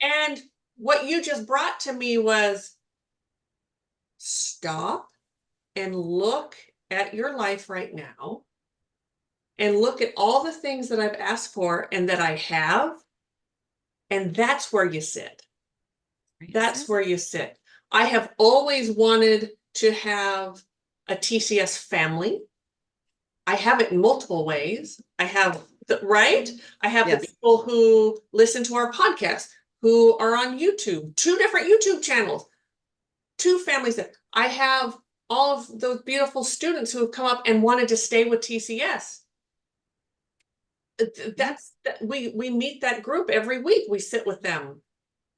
And what you just brought to me was stop and look at your life right now and look at all the things that I've asked for and that I have. And that's where you sit. That's where you sit. I have always wanted to have a TCS family. I have it in multiple ways. I have I have the people who listen to our podcast, who are on YouTube, 2 different YouTube channels, 2 families that I have all of those beautiful students who have come up and wanted to stay with TCS. that's we meet that group every week. We sit with them,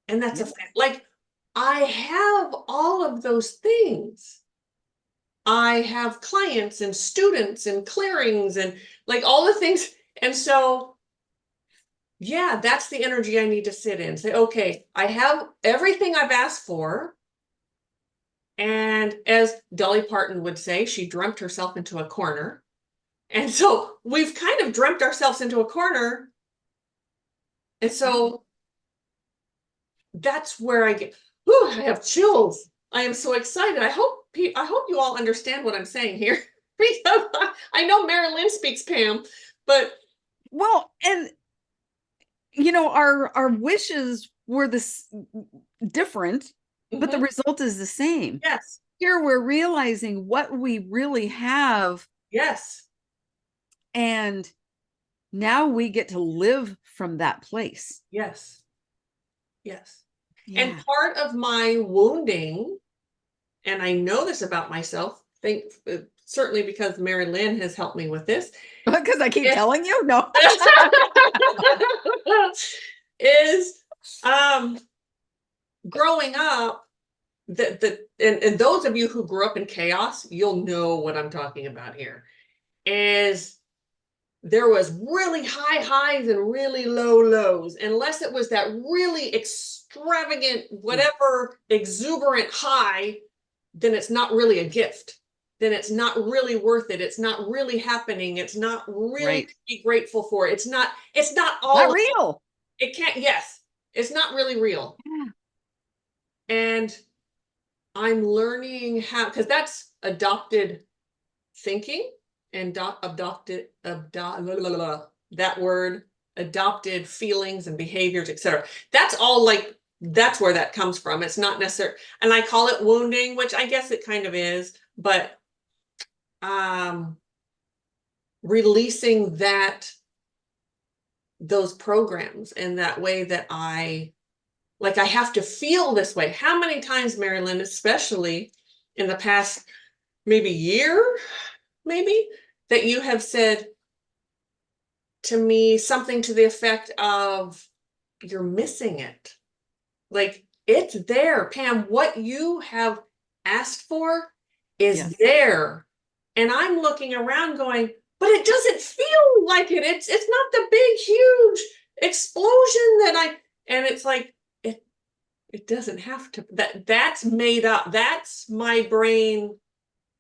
and that's Yeah. like I have all of those things. I have clients and students and clearings and like all the things. And so, yeah, that's the energy I need to sit in. Say, okay, I have everything I've asked for. And as Dolly Parton would say, she dreamt herself into a corner. And so we've kind of dreamt ourselves into a corner. And so that's where I get, whew, I have chills. I am so excited. I hope you all understand what I'm saying here. Because I know Mari-Lyn speaks Pam, but Well, and you know, our wishes were this different, but the mhm, result is the same. yes, Here we're realizing what we really have, yes, and now we get to live from that place. yes, yes. And Yeah. part of my wounding, and I know this about myself, certainly because Mari-Lyn has helped me with this, Because I keep is telling you, no. is growing up. And those of you who grew up in chaos, you'll know what I'm talking about here. Is there was really high highs and really low lows, unless it was that really extravagant, whatever exuberant high, then it's not really a gift. Then it's not really worth it. It's not really happening. It's not really Right. to be grateful for. It's not Not all, real. it can't, yes, it's not really real. Yeah. And I'm learning how, because that's adopted thinking and that word, adopted feelings and behaviors, etc. That's all like, that's where that comes from. It's not necessary, and I call it wounding, which I guess it kind of is, but um releasing those programs and that way that I have to feel this way. How many times, Mari-Lyn, especially in the past maybe year, maybe, that you have said to me something to the effect of, you're missing it. Like, it's there, Pam. What you have asked for is Yes. there. And I'm looking around going, but it doesn't feel like it. It's not the big, huge explosion that and it's like, it doesn't have to, that's made up. That's my brain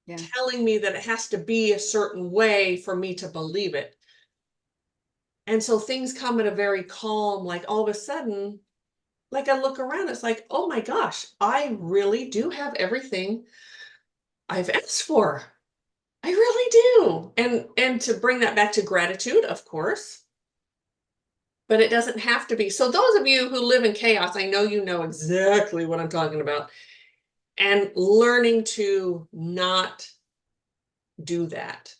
Yeah. telling me that it has to be a certain way for me to believe it. And so things come at a very calm, like all of a sudden, like I look around, it's like, oh my gosh, I really do have everything I've asked for. I really do. And to bring that back to gratitude, of course, but it doesn't have to be. So those of you who live in chaos, I know you know exactly what I'm talking about. And learning to not do that.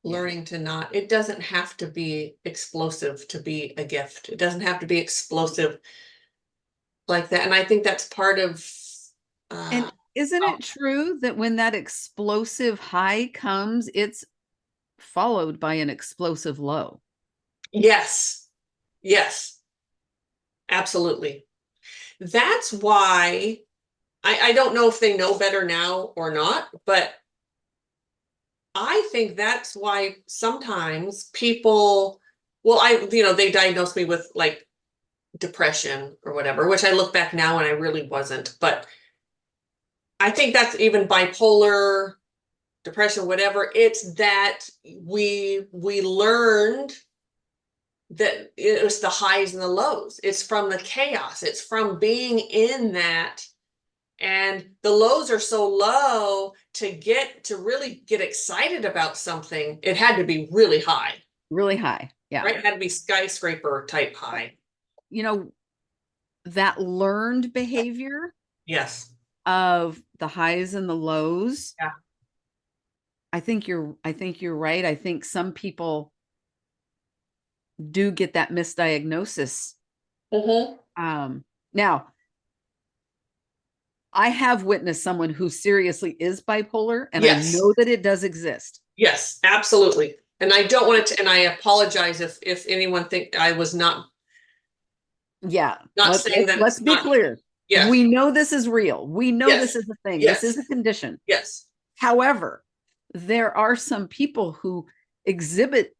Yeah. Learning to not, it doesn't have to be explosive to be a gift. It doesn't have to be explosive like that. And I think that's part of uh And isn't it true that when that explosive high comes, it's followed by an explosive low? yes. Yes, absolutely. That's why I don't know if they know better now or not, but I think that's why sometimes people, well, they diagnosed me with like depression or whatever, which I look back now and I really wasn't. But I think that's even bipolar, depression, whatever. It's that we learned that it was the highs and the lows. It's from the chaos. It's from being in that. And the lows are so low to really get excited about something. It had to be really high, Really high. Yeah. right? It had to be skyscraper type high. You know, that learned behavior Yes. of the highs and the lows, Yeah. I think you're right. I think some people do get that misdiagnosis. Mm-hmm. Now I have witnessed someone who seriously is bipolar, and I Yes. know that it does exist. Yes. Absolutely. And I don't want it to, and I apologize if anyone think I was Yeah. not saying that Let's it's be not. clear. Yeah. We know this is real. We know Yes. this is a thing. This Yes. is a condition. Yes. However, there are some people who exhibit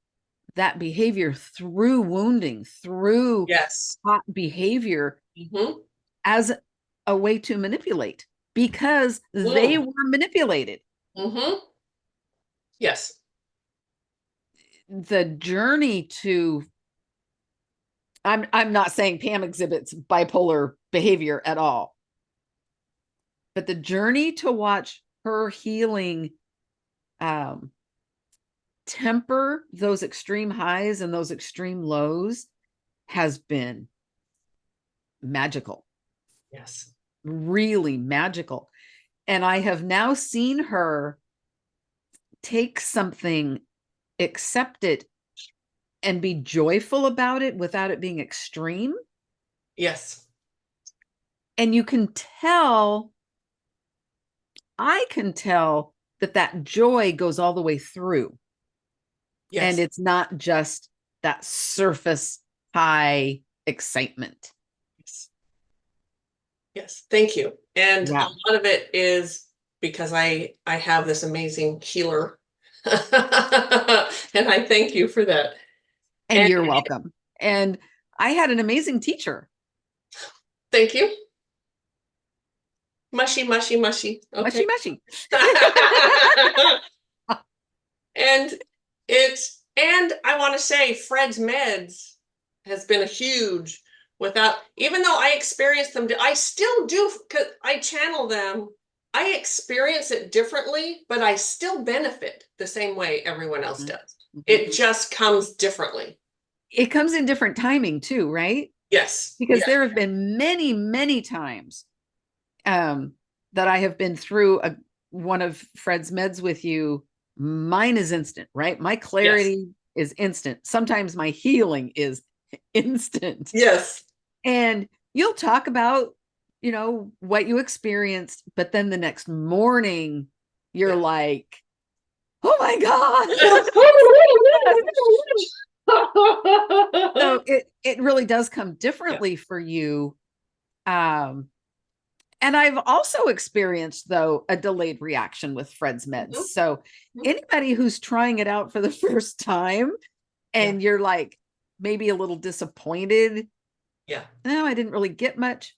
that behavior through wounding, through Yes. hot behavior Mm-hmm. as a way to manipulate because they Mm. were manipulated. Mm-hmm. Yes. The journey to I'm not saying Pam exhibits bipolar behavior at all, but the journey to watch her healing temper those extreme highs and those extreme lows has been magical, Yes. really magical. And I have now seen her take something, accept it, and be joyful about it without it being extreme. Yes. And you can tell, I can tell that that joy goes all the way through. And Yes. it's not just that surface high excitement. Yes. Yes. Thank you. And a Yeah. lot of it is because I have this amazing healer. And I thank you for that. And And you're welcome. And I had an amazing teacher. thank you. Mushy, mushy, mushy. Mushy, Okay. mushy. And and I want to say Fred's Meds has been a huge without, even though I experience them, I still do, because I channel them. I experience it differently, but I still benefit the same way everyone else Mhm. does. It just comes differently. It comes in different timing too, right? Yes. Because Yes. there have been many, many times that I have been through one of Fred's meds with you. Mine is instant, right? My Yes. clarity is instant. Sometimes my healing is instant. Yes. And you'll talk about, what you experienced, but then the next morning you're Yeah. like, oh my God. So it really does come differently for you. Um, and I've also experienced, though, a delayed reaction with Fred's meds. Mhm. So Mhm. anybody who's trying it out for the first time Yeah. and you're like maybe a little disappointed, Yeah. no, I didn't really get much.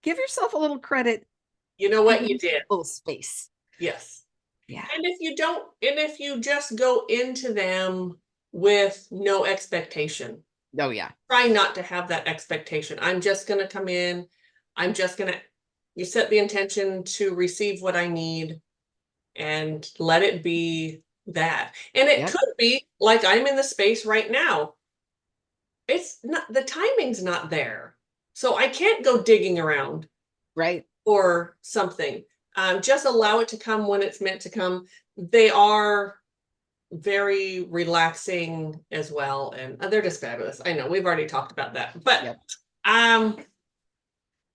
Give yourself a little credit You know and what give you yourself did? a little space. Yes. Yeah. And if you don't, and if you just go into them with no expectation, Oh, yeah. try not to have that expectation. I'm just going to come in. I'm just going to, you set the intention to receive what I need and let it be that. And it Yep. could be like I'm in the space right now. It's not, the timing's not there. So I can't go digging around Right. or something. Just allow it to come when it's meant to come. They are very relaxing as well, and they're just fabulous. I know we've already talked about that, but Yep. um,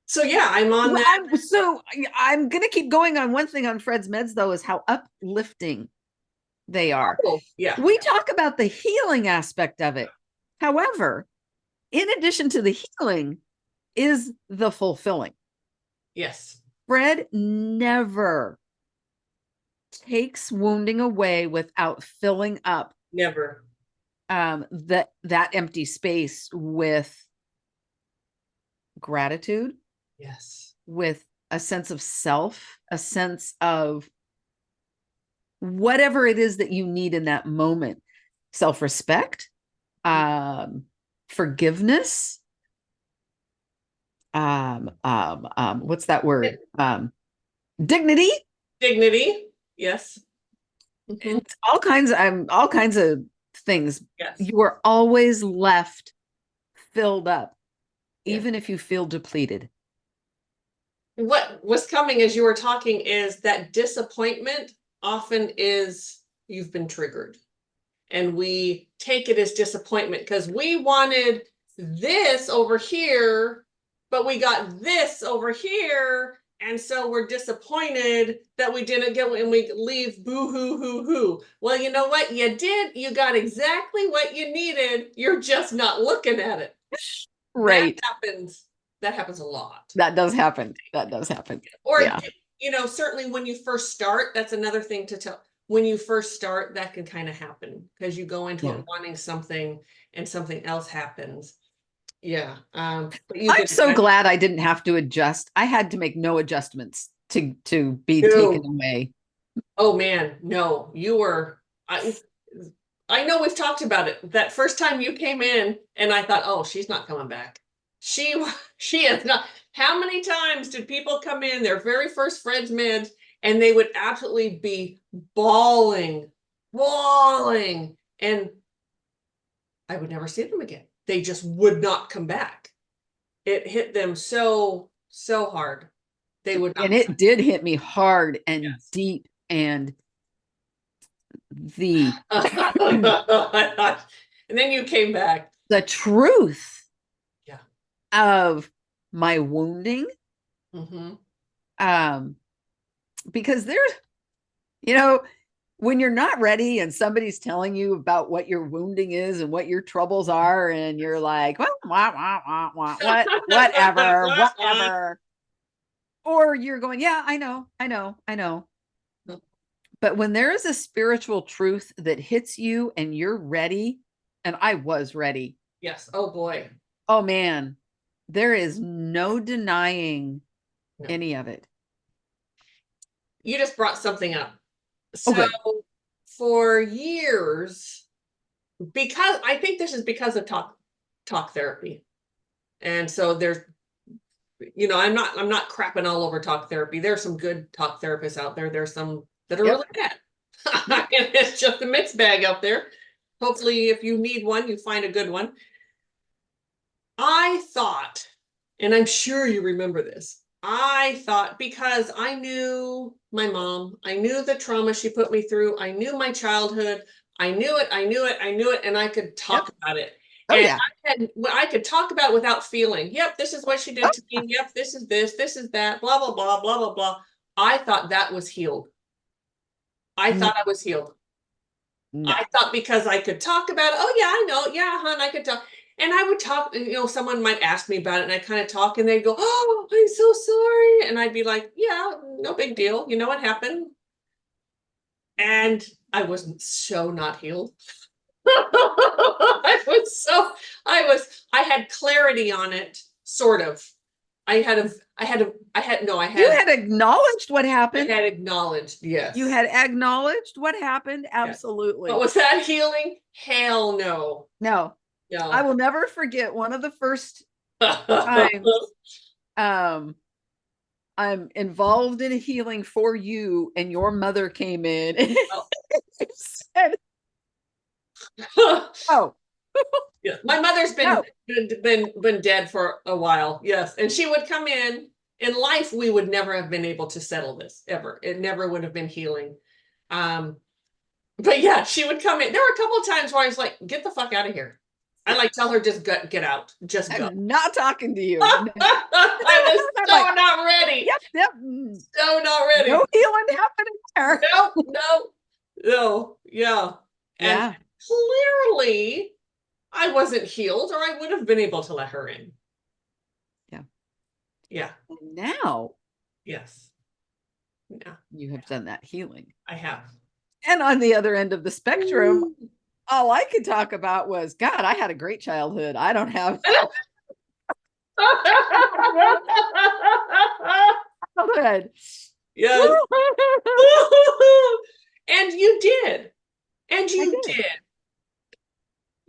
so yeah, I'm on Well, that. I'm going to keep going on one thing on Fred's meds, though, is how uplifting they are. Oh, yeah, We talk about the healing aspect of it. However, in addition to the healing, is the fulfilling. yes, Fred never takes wounding away without filling up never, that empty space with gratitude, yes, with a sense of self, a sense of whatever it is that you need in that moment, self-respect, forgiveness, what's that word? Dignity. dignity, yes, mhm, It's all kinds of things. yes, You are always left filled up, yes. even if you feel depleted. What was coming as you were talking is that disappointment often is you've been triggered. And we take it as disappointment because we wanted this over here, but we got this over here. And so we're disappointed that we didn't get, and we leave boo hoo hoo hoo. Well, you know what? You did. You got exactly what you needed. You're just not looking at it. Right. That happens a lot. That does happen. That does happen. Or, Yeah. certainly when you first start, that's another thing to tell. When you first start, that can kind of happen because you go into it wanting something and something else happens. Yeah. But you I'm did so glad I didn't have to adjust. I had to make no adjustments to be taken away. Oh man, no, you were. I know we've talked about it. That first time you came in, and I thought, oh, she's not coming back. She is not. How many times did people come in their very first Fred's Meds, and they would absolutely be bawling, bawling, and I would never see them again. They just would not come back. It hit them so hard. They would not. And it did hit me hard and deep, and the and then you came back. The truth Yeah. of my wounding. Because there's, when you're not ready and somebody's telling you about what your wounding is and what your troubles are, and you're like, well, whatever. Or you're going, yeah, I know. But when there is a spiritual truth that hits you and you're ready, and I was ready. Yes. Oh boy. Oh man, there is no denying any of it. You just brought something up. So for years, because I think this is because of talk therapy. And so there's, I'm not crapping all over talk therapy. There's some good talk therapists out there. There's some that are really bad. It's just a mixed bag out there. Hopefully, if you need one, you find a good one. I thought, and I'm sure you remember this, I thought because I knew my mom, I knew the trauma she put me through, I knew my childhood, I knew it, and I could talk about it. I could talk about it without feeling, yep, this is what she did to me, yep, this is that, blah, blah, blah, blah, blah, blah. I thought that was healed. I thought I was healed. No. I thought because I could talk about it, oh yeah, I know, yeah, hon, I could talk. And I would talk, someone might ask me about it and I kind of talk and they'd go, oh, I'm so sorry. And I'd be like, yeah, no big deal. You know what happened? And I was so not healed. I had clarity on it, sort of. You had acknowledged what happened. I had acknowledged, yes. You had acknowledged what happened. Absolutely. But was that healing? Hell no. No. I will never forget one of the first times I'm involved in a healing for you, and your mother came in and said, oh. Yeah. My mother's been dead for a while. Yes. And she would come in life. We would never have been able to settle this ever. It never would have been healing. But yeah, she would come in. There were a couple of times where I was like, get the fuck out of here. I tell her, just get out. Just go. I'm not talking to you. I was so not ready. Yep. So not ready. No healing happening there. No. Yeah. And clearly I wasn't healed, or I would have been able to let her in. Yeah. Now. Yes. Yeah. You have done that healing. I have. And on the other end of the spectrum, all I could talk about was, God, I had a great childhood. I don't have childhood. Yes. And you did.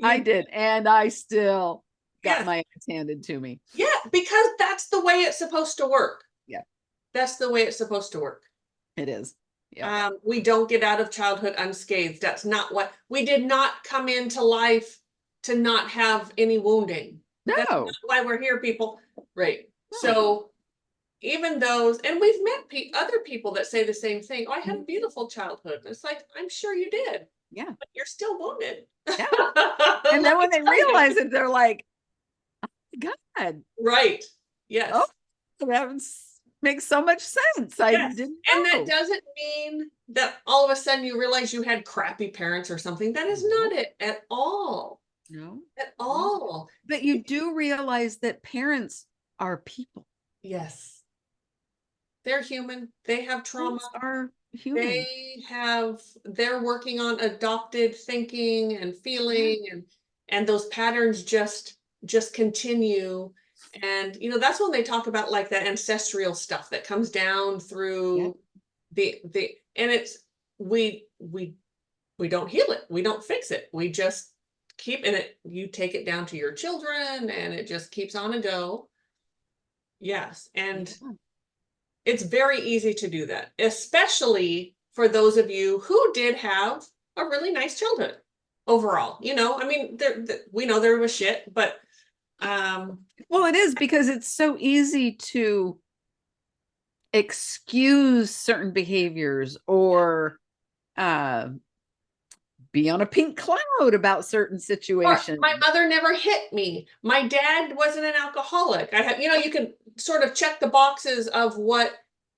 I did. And I still got my ass handed to me. Yeah, because that's the way it's supposed to work. Yeah. That's the way it's supposed to work. It is. Yeah. We don't get out of childhood unscathed. That's not what we did not come into life to not have any wounding. No. That's not why we're here, people. Right. No. So even those, and we've met other people that say the same thing. Oh, I had a beautiful childhood. It's like, I'm sure you did. Yeah. But you're still wounded. Yeah. And then when they realize it, they're like, oh my God. Right. Yes. Oh, makes so much sense. I Yes. didn't And that know. doesn't mean that all of a sudden you realize you had crappy parents or something. That is No, not it at all. no, At no. all. But you do realize that parents are people. Yes. They're human. They have trauma. Parents are human. They're working on adopted thinking and Yeah, feeling, and those patterns just continue. And that's when they talk about like that ancestral stuff that comes down yeah, through the and it's we don't heal it, we don't fix it, we just keep in it. You take it down to your children and it just keeps on and go. Yes. And yeah. it's very easy to do that, especially for those of you who did have a really nice childhood overall. I mean, we know there was shit, but Well, it is because it's so easy to excuse certain behaviors or uh, be on a pink cloud about certain or situations. my mother never hit me. My dad wasn't an alcoholic. You can sort of check the boxes of what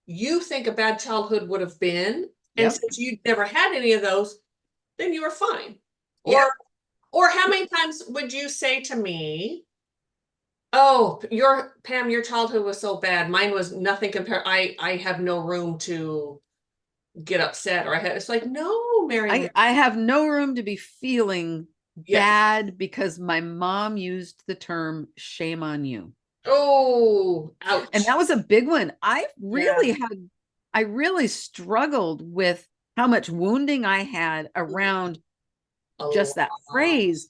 you think a bad childhood would have been. And Yep. since you never had any of those, then you were fine. Yep. Or how many times would you say to me, "Oh, Pam, your childhood was so bad. Mine was nothing compared. I have no room to get upset." It's like, no, Mary Lynn. I have no room to be feeling Yeah. bad because my mom used the term shame on you. Oh, And ouch. that was a big one. Yeah. I really struggled with how much wounding I had around A just that lot. phrase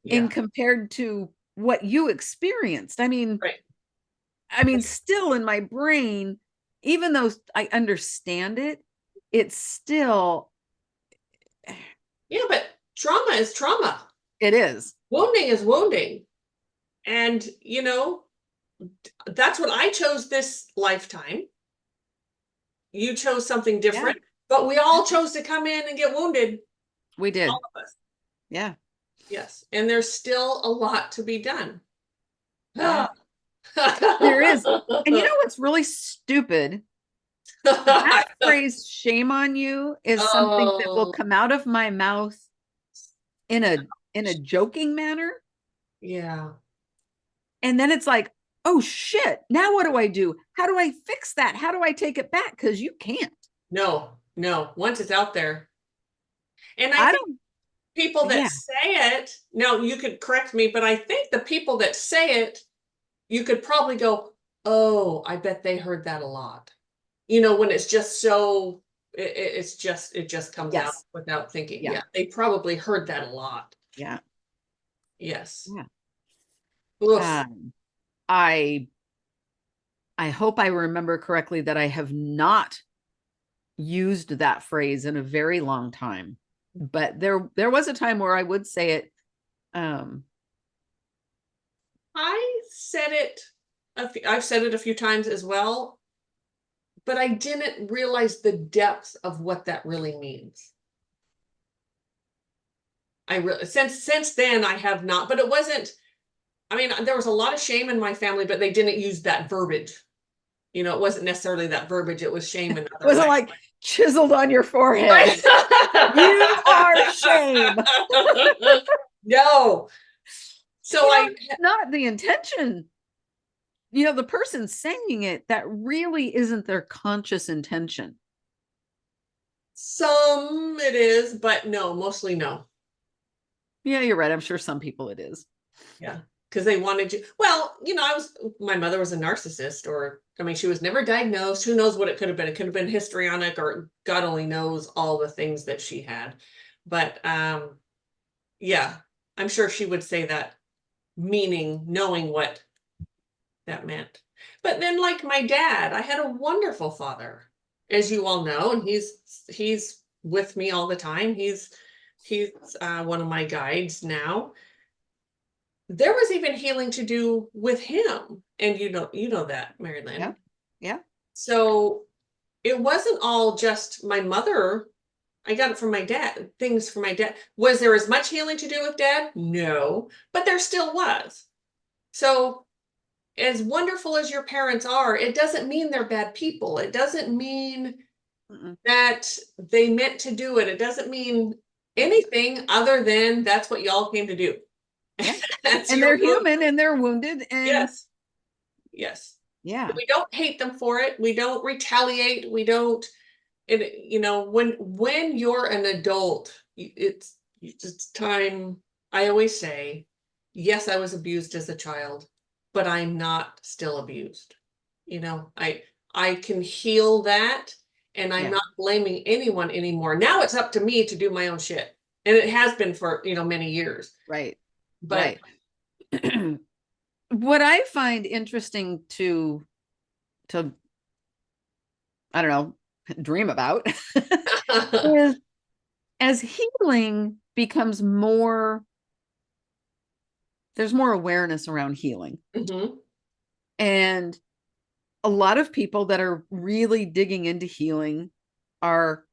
in Yeah. compared to what you experienced. Right. I mean, still in my brain, even though I understand it, it's still, Yeah, but trauma is trauma. it is. Wounding is wounding. And, that's what I chose this lifetime. You chose something Yeah, different, but we all chose to come in and get wounded. we All did. of us. Yeah. Yes. And there's still a lot to be done. Yeah. Ah. There is. And you know what's really stupid? That phrase, shame on you, is something that will Oh, come out of my mouth in a joking manner. yeah. And then it's like, oh shit, now what do I do? How do I fix that? How do I take it back? Because you can't. No, no. Once it's out there. And I I think don't, people that yeah. say it, now you could correct me, but I think the people that say it, you could probably go, oh, I bet they heard that a lot. When it's just so, it just comes out Yes. without thinking. Yeah. Yeah, they probably heard that a lot. Yeah. Yes. Yeah. Oof. Um, I I hope I remember correctly that I have not used that phrase in a very long time. But there was a time where I would say it. Um, I've said it a few times as well, but I didn't realize the depth of what that really means. Since then I have not, but it wasn't. I mean, there was a lot of shame in my family, but they didn't use that verbiage. It wasn't necessarily that verbiage. It was shame in other wasn't ways. like chiseled on your forehead. Right. You are shame. No. So It's not the intention. The person saying it, that really isn't their conscious intention. some it is, but no, mostly no. Yeah, you're right. I'm sure some people it is. Yeah. Because they wanted you. Well, my mother was a narcissist, or, I mean, she was never diagnosed. Who knows what it could have been? It could have been histrionic, or God only knows all the things that she had. But yeah, I'm sure she would say that, knowing what that meant. But then, like my dad, I had a wonderful father, as you all know, and he's with me all the time. He's one of my guides now. There was even healing to do with him, and you know that, Mary Yeah. Lynn. Yeah. So it wasn't all just my mother. I got it from my dad, things from my dad. Was there as much healing to do with dad? No, but there still was. So as wonderful as your parents are, it doesn't mean they're bad people. It doesn't mean Mm-mm. that they meant to do it. It doesn't mean anything other than that's what y'all came to do. Yeah. That's And your they're road. human and they're wounded. And Yes. Yes. yeah, We don't hate them for it. We don't retaliate. We don't, when you're an adult, it's time. I always say, yes, I was abused as a child, but I'm not still abused. I can heal that, and I'm yeah, not blaming anyone anymore. Now it's up to me to do my own shit. And it has been for, many years. right, But right. What I find interesting to I don't know, dream about is as healing becomes more, there's more awareness around healing. Mhm. And a lot of people that are really digging into healing are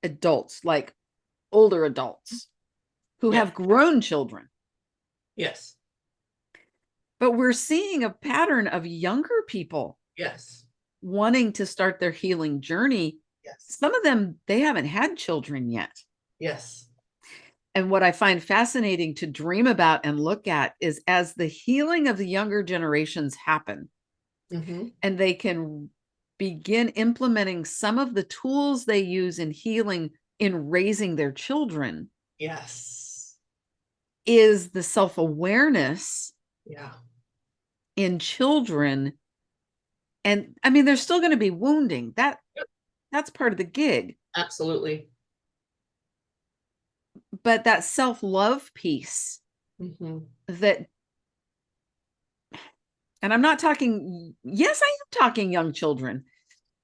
adults, like older adults who Yeah. have grown children. Yes. But we're seeing a pattern of younger people Yes. wanting to start their healing journey. Yes. Some of them, they haven't had children yet. Yes. And what I find fascinating to dream about and look at is as the healing of the younger generations happen Mm-hmm. and they can begin implementing some of the tools they use in healing in raising their children, Yes. is the self-awareness Yeah. in children. And I mean, there's still going to be wounding. That's part of the gig. Absolutely. But that self-love piece Mm-hmm. that, and I'm not talking, yes, I am talking young children.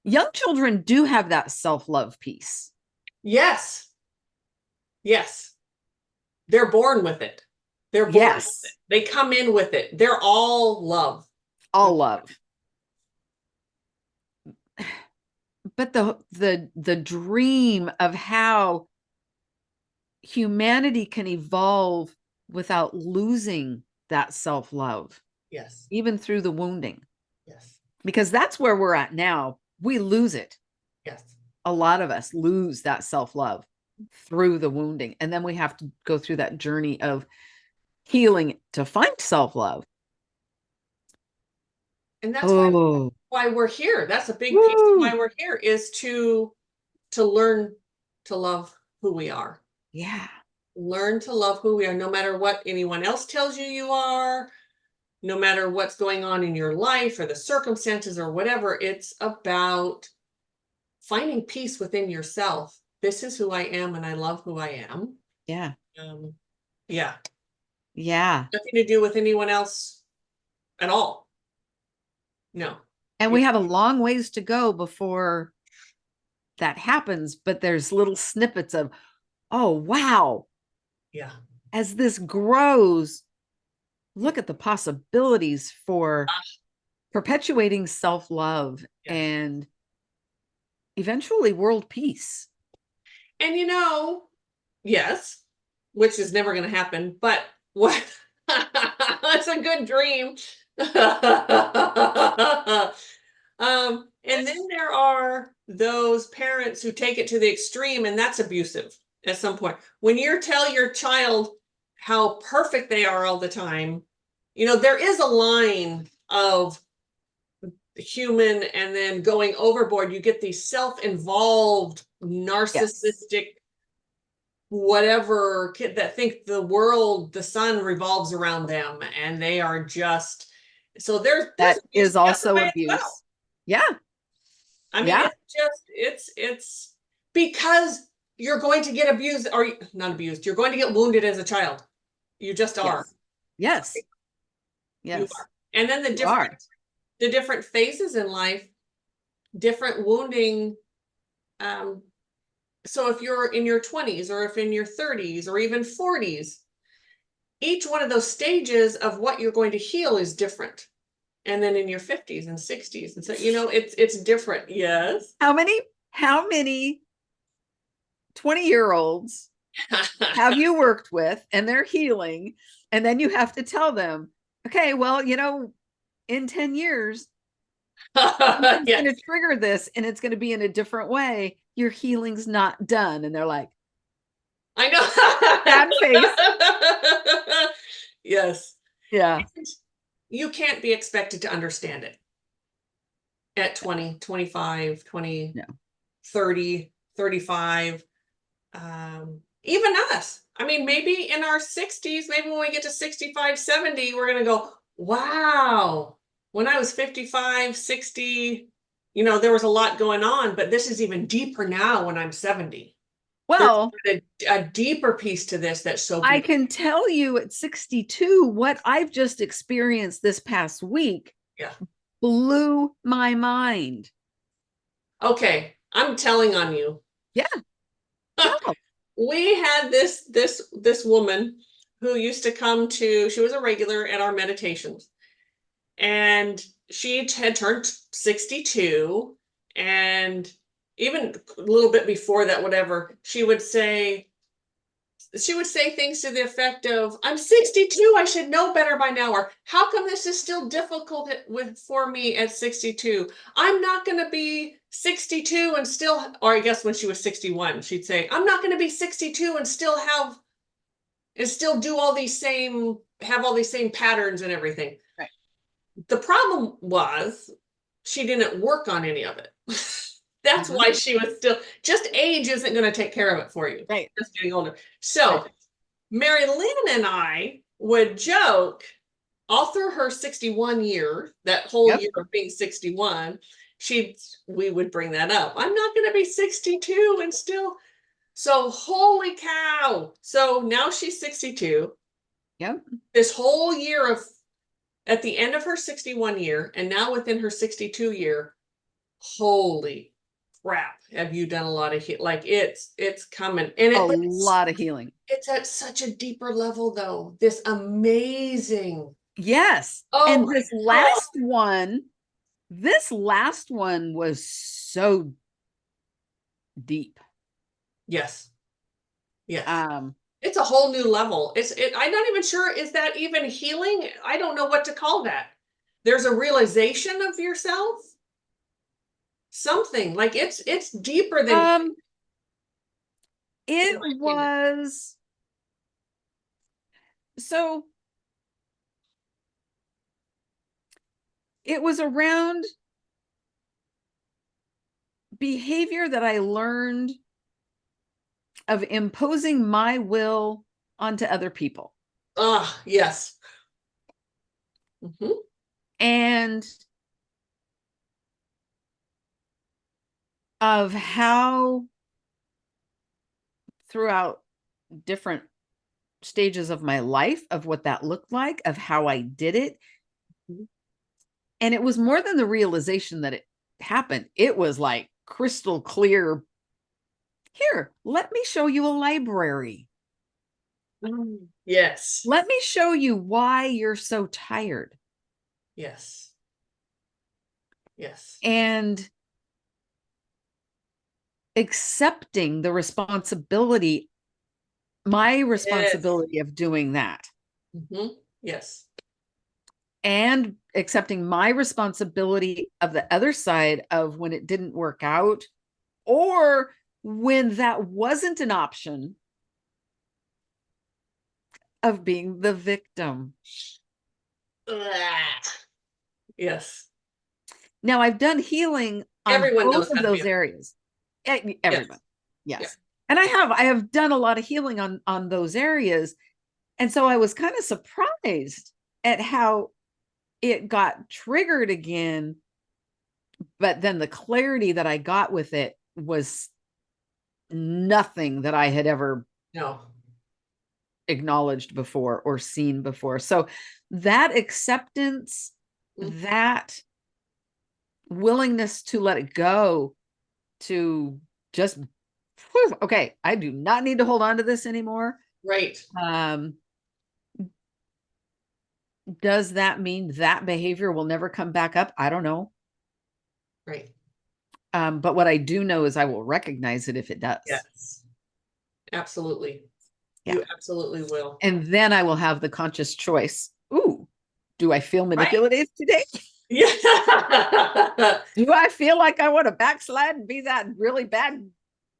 Young children do have that self-love piece. Yes. Yes. They're born with it. They're born with it. Yes, They come in with it. They're all love. all love. But the dream of how humanity can evolve without losing that self-love, Yes. even through the wounding, Yes. because that's where we're at now. We lose it. Yes. A lot of us lose that self-love through the wounding, and then we have to go through that journey of healing to find self-love. And that's Oh, why we're here. That's a big piece of why woo. we're here, is to learn to love who we are. Yeah, Learn to love who we are, no matter what anyone else tells you you are, no matter what's going on in your life or the circumstances or whatever. It's about finding peace within yourself. This is who I am, and I love who I am. yeah, Um, yeah, yeah. nothing to do with anyone else at all. No. And we It's, have a long ways to go before that happens, but there's little snippets of, oh, wow, yeah. as this grows, look at the possibilities for perpetuating self-love Yes. and eventually world peace. And yes, which is never going to happen, but what? That's a good dream. And then there are those parents who take it to the extreme, and that's abusive at some point. When you tell your child how perfect they are all the time, there is a line of human and then going overboard. You get these self-involved, Yes, narcissistic, whatever kid that think the sun revolves around them, and they are just, so there's that abuse is the other also way as well. abuse. Yeah, I mean, yeah, it's because you're going to get abused, or not abused, you're going to get wounded as a child. You just are. yes, yes, You yes, are. And then you are. the different phases in life, different wounding. um so if you're in your 20s, or if in your 30s, or even 40s, each one of those stages of what you're going to heal is different. And then in your 50s and 60s, and so it's different. Yes. How many 20-year-olds have you worked with and they're healing? And then you have to tell them, okay, well, in 10 years, something's Yes. going to trigger this and it's going to be in a different way. Your healing's not done. And they're like, I know. sad face. Yes. Yeah. You can't be expected to understand it at 20, 25, 20, No. 30, 35. Even us. I mean, maybe in our 60s, maybe when we get to 65, 70, we're going to go, wow, when I was 55, 60, there was a lot going on, but this is even deeper now when I'm 70. Well, There's a deeper piece to this that's so I beautiful. can tell you at 62, what I've just experienced this past week Yeah. blew my mind. Okay. I'm telling on you. Yeah. Tell. We had this woman who used to come she was a regular at our meditations, and she had turned 62, and even a little bit before that, whatever, she would say things to the effect of, I'm 62, I should know better by now, or how come this is still difficult for me at 62? I'm not going to be 62 and still, or I guess when she was 61, she'd say, I'm not going to be 62 and still do have all these same patterns and everything. Right. The problem was she didn't work on any of it. That's why she was just age isn't going to take care of it for you. Right. Just getting older. So right. Mari-Lyn and I would joke all through her 61 year, that whole year of being 61, we would bring that up. I'm not going to be 62 and still. So holy cow. So now she's 62. Yep. This whole year at the end of her 61 year, and now within her 62 year, holy crap, have you done a lot of like it's coming, and a lot of healing. It's at such a deeper level though. This amazing. Yes. Oh, and this last one was so deep. Yes. Yes. Um, it's a whole new level. I'm not even sure, is that even healing? I don't know what to call that. There's a realization of yourself. Something like it's deeper than it was. So it was around behavior that I learned of imposing my will onto other people. Yes. Mm-hmm. And of how throughout different stages of my life, of what that looked like, of how I did it. Mm-hmm. And it was more than the realization that it happened. It was like crystal clear. Here, let me show you a library. Yes. Let me show you why you're so tired. Yes. Yes. And accepting the responsibility, my responsibility of doing that. Mm-hmm. Yes. And accepting my responsibility of the other side of when it didn't work out, or when that wasn't an option, of being the victim. Yes. Now I've done healing on Everyone both knows of those areas. Everyone. Yes. Yeah. And I have done a lot of healing on those areas. And so I was kind of surprised at how it got triggered again. But then the clarity that I got with it was nothing that I had ever acknowledged before or seen before. So that acceptance, that willingness to let it go, to just, okay, I do not need to hold on to this anymore. Right. Does that mean that behavior will never come back up? I don't know. Right. But what I do know is I will recognize it if it does. Yes. Absolutely. Yeah. You absolutely will. And then I will have the conscious choice. Ooh, Do I feel Right? manipulative today? Yeah. Do I feel like I want to backslide and be that really bad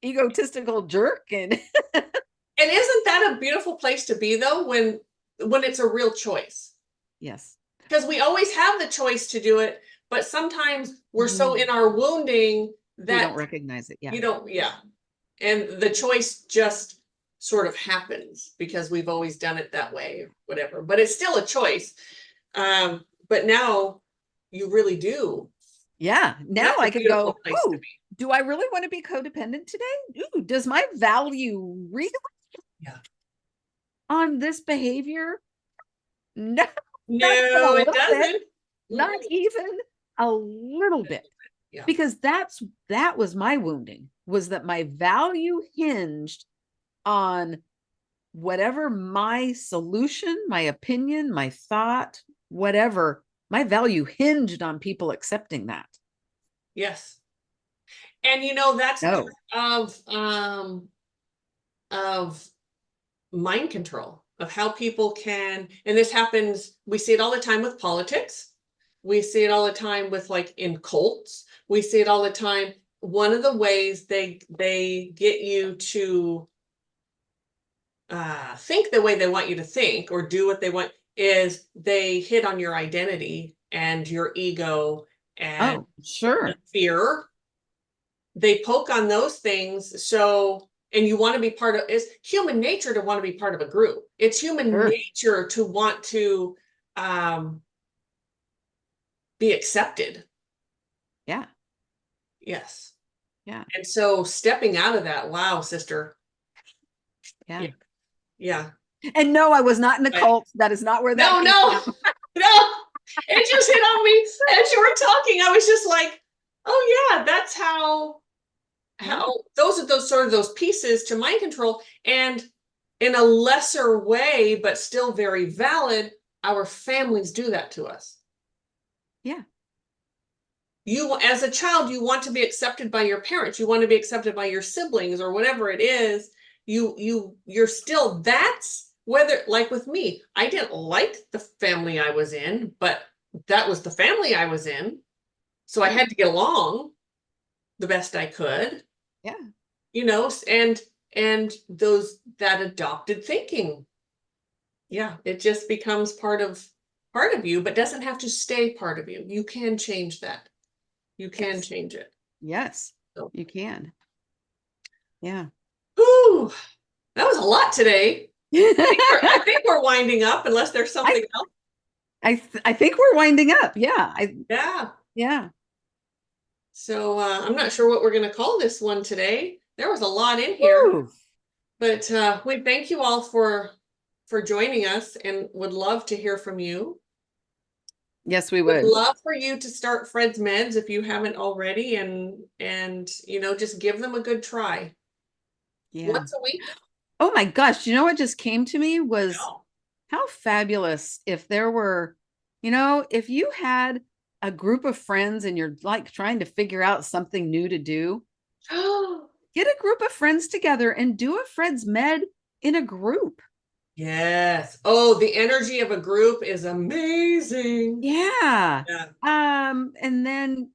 egotistical jerk? And And isn't that a beautiful place to be though, when it's a real choice? yes, Because we always have the choice to do it, but sometimes we're so Mhm. in our wounding We don't that recognize it. Yeah. you don't, yeah. And the choice just sort of happens because we've always done it that way or whatever. But it's still a choice. But now you really do. Yeah. And Now that's a I can beautiful go, place to oh, be. do I really want to be codependent today? Ooh, does my value really Yeah. on this behavior? No, not even a No, it little bit, doesn't. not Mm-mm. even a little bit. Yeah. Because that was my wounding, was that my value hinged on whatever my solution, my opinion, my thought, whatever, my value hinged on people accepting that. Yes. And that's No. part of mind control, of how people can, and this happens, we see it all the time with politics. We see it all the time with, like, in cults. We see it all the time. One of the ways they get you to think the way they want you to think or do what they want is they hit on your identity and your ego and Oh, sure. fear. They poke on those things. So, and you want to be part of, it's human nature to want to be part of a group. It's human Sure. nature to want to um, be accepted. Yeah. Yes. Yeah. And so stepping out of that, wow, sister. Yeah. Yeah. Yeah. And no, I was not in a I, cult. That is not where that no, came no, from. no. It just hit on me as you were talking. I was just like, oh yeah, that's Yeah. how those sort of those pieces to mind control. And in a lesser way, but still very valid, our families do that to us. Yeah. You, as a child, you want to be accepted by your parents, you want to be accepted by your siblings or whatever it is. You're still, that's whether, like with me, I didn't like the family I was in, but that was the family I was in, so I Yeah. had to get along the best I could. Yeah. And those, that adopted thinking, yeah, it just becomes part of you, but doesn't have to stay part of you. You can change that. You can Yes. change it. Yes. So, You can. Yeah. whew, that was a lot today. I think we're winding up unless there's I something else. I think we're winding up. Yeah. Yeah. Yeah. So I'm not sure what we're going to call this one today. There was a lot in here, Woo. but we thank you all for joining us and would love to hear from you. Yes, we Would would. love for you to start Fred's Meds if you haven't already, and just give them a good try. Yeah. Once a week? Oh my gosh, you know what just came to me was No. how fabulous if there were, if you had a group of friends and you're like trying to figure out something new to do, get a group of friends together and do a Fred's Med in a group. Yes. Oh, the energy of a group is amazing. Yeah. Yeah. And then,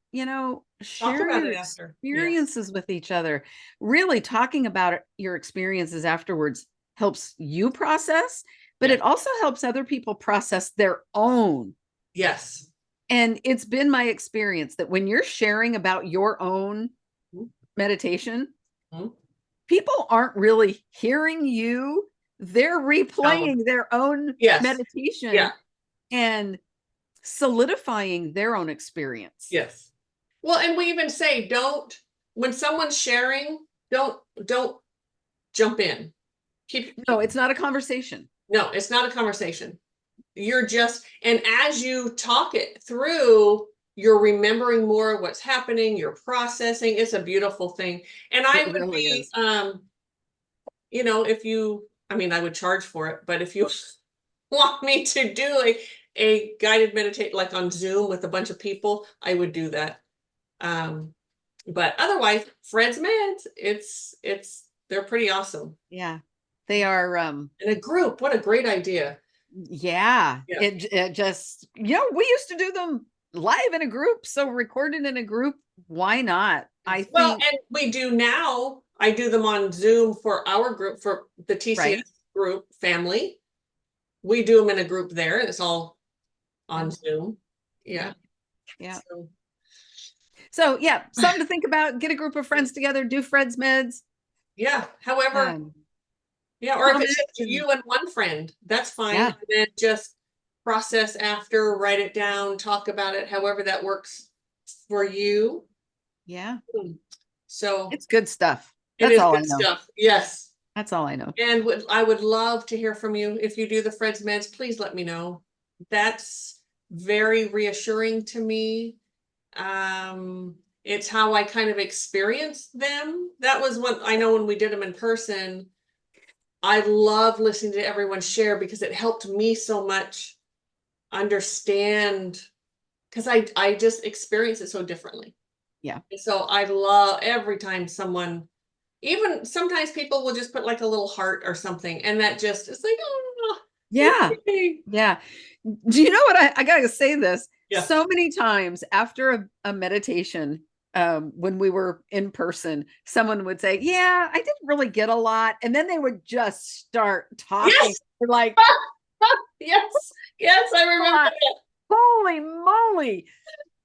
Talk share about your it after. Yes. experiences with each other. Really talking about your experiences afterwards helps you process, but Yeah. it also helps other people process their own. Yes. And it's been my experience that when you're sharing about your own Mhm. meditation, Mhm. people aren't really hearing you. They're No. replaying their own Yes. Yeah. meditation and solidifying their own experience. Yes. Well, and we even say, don't, when someone's sharing, don't jump in. No, it's not a conversation. No, it's not a conversation. You're just, and as you talk it through, you're remembering more of what's happening, you're processing. It's a beautiful thing. And I It would really be, is. if you, I mean, I would charge for it, but if you want me to do a guided meditate like on Zoom with a bunch of people, I would do that. But otherwise, Fred's Meds, they're pretty awesome. Yeah. They are And a group, what a great idea. Yeah, Yeah. it just, we used to do them live in a group, so recorded in a group, why not? I Well, think, and we do now. I do them on Zoom for our group, for the TCS right? group family. We do them in a group there, and it's all Yeah, on Zoom. Yeah. yeah. So, So yeah, something to think about. Get a group of friends together, do Fred's meds. yeah. However, Um, yeah, or if comment it's just and you and one friend, that's fine. yeah, And then just process after, write it down, talk about it, however that works for you. yeah. So It's good stuff. it That's is all I good know. stuff. Yes. That's all I know. And I would love to hear from you. If you do the Fred's meds, please let me know. That's very reassuring to me. It's how I kind of experienced them. That was what I know when we did them in person. I love listening to everyone share because it helped me so much understand, because I just experience it so differently. Yeah. And so I love every time someone, even sometimes people will just put like a little heart or something, and that just is like, oh, Yeah. okay. Yeah. Do you know what I gotta say this? Yeah. So many times after a meditation, when we were in person, someone would say, yeah, I didn't really get a lot. And then they would just start talking Yes. like, Yes. Yes. I remember "Ah, that. holy moly,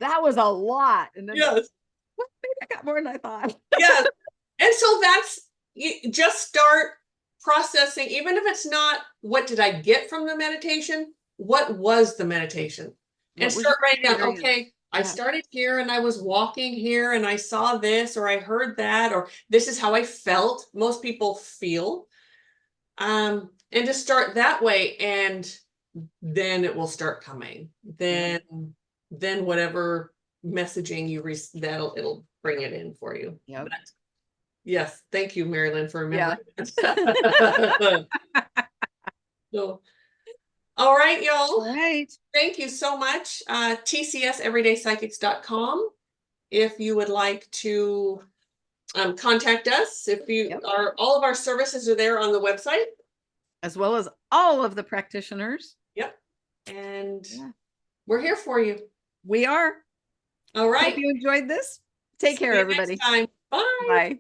that was a lot. And then, Yes. well, maybe I got more than I thought. Yes. And so that's, you just start processing, even if it's not what did I get from the meditation, what was the meditation? And What was your start writing down, experience? okay, I Yeah. started here and I was walking here and I saw this, or I heard that, or this is how I felt. Most people feel. And just start that way, and then it will start coming. Yeah. Then whatever messaging that'll it'll bring it in for you. Yep. But yes, thank you, Mari-Lyn, for Yeah. remembering that. So, all right, y'all. All right. Thank you so much. TCSEverydayPsychics.com. If you would like to contact us, if you Yep. are, all of our services are there on the website. As well as all of the practitioners. Yep. And Yeah. we're here for you. We are. All Hope right. you enjoyed this. Take See care, you next everybody. time. Bye. Bye.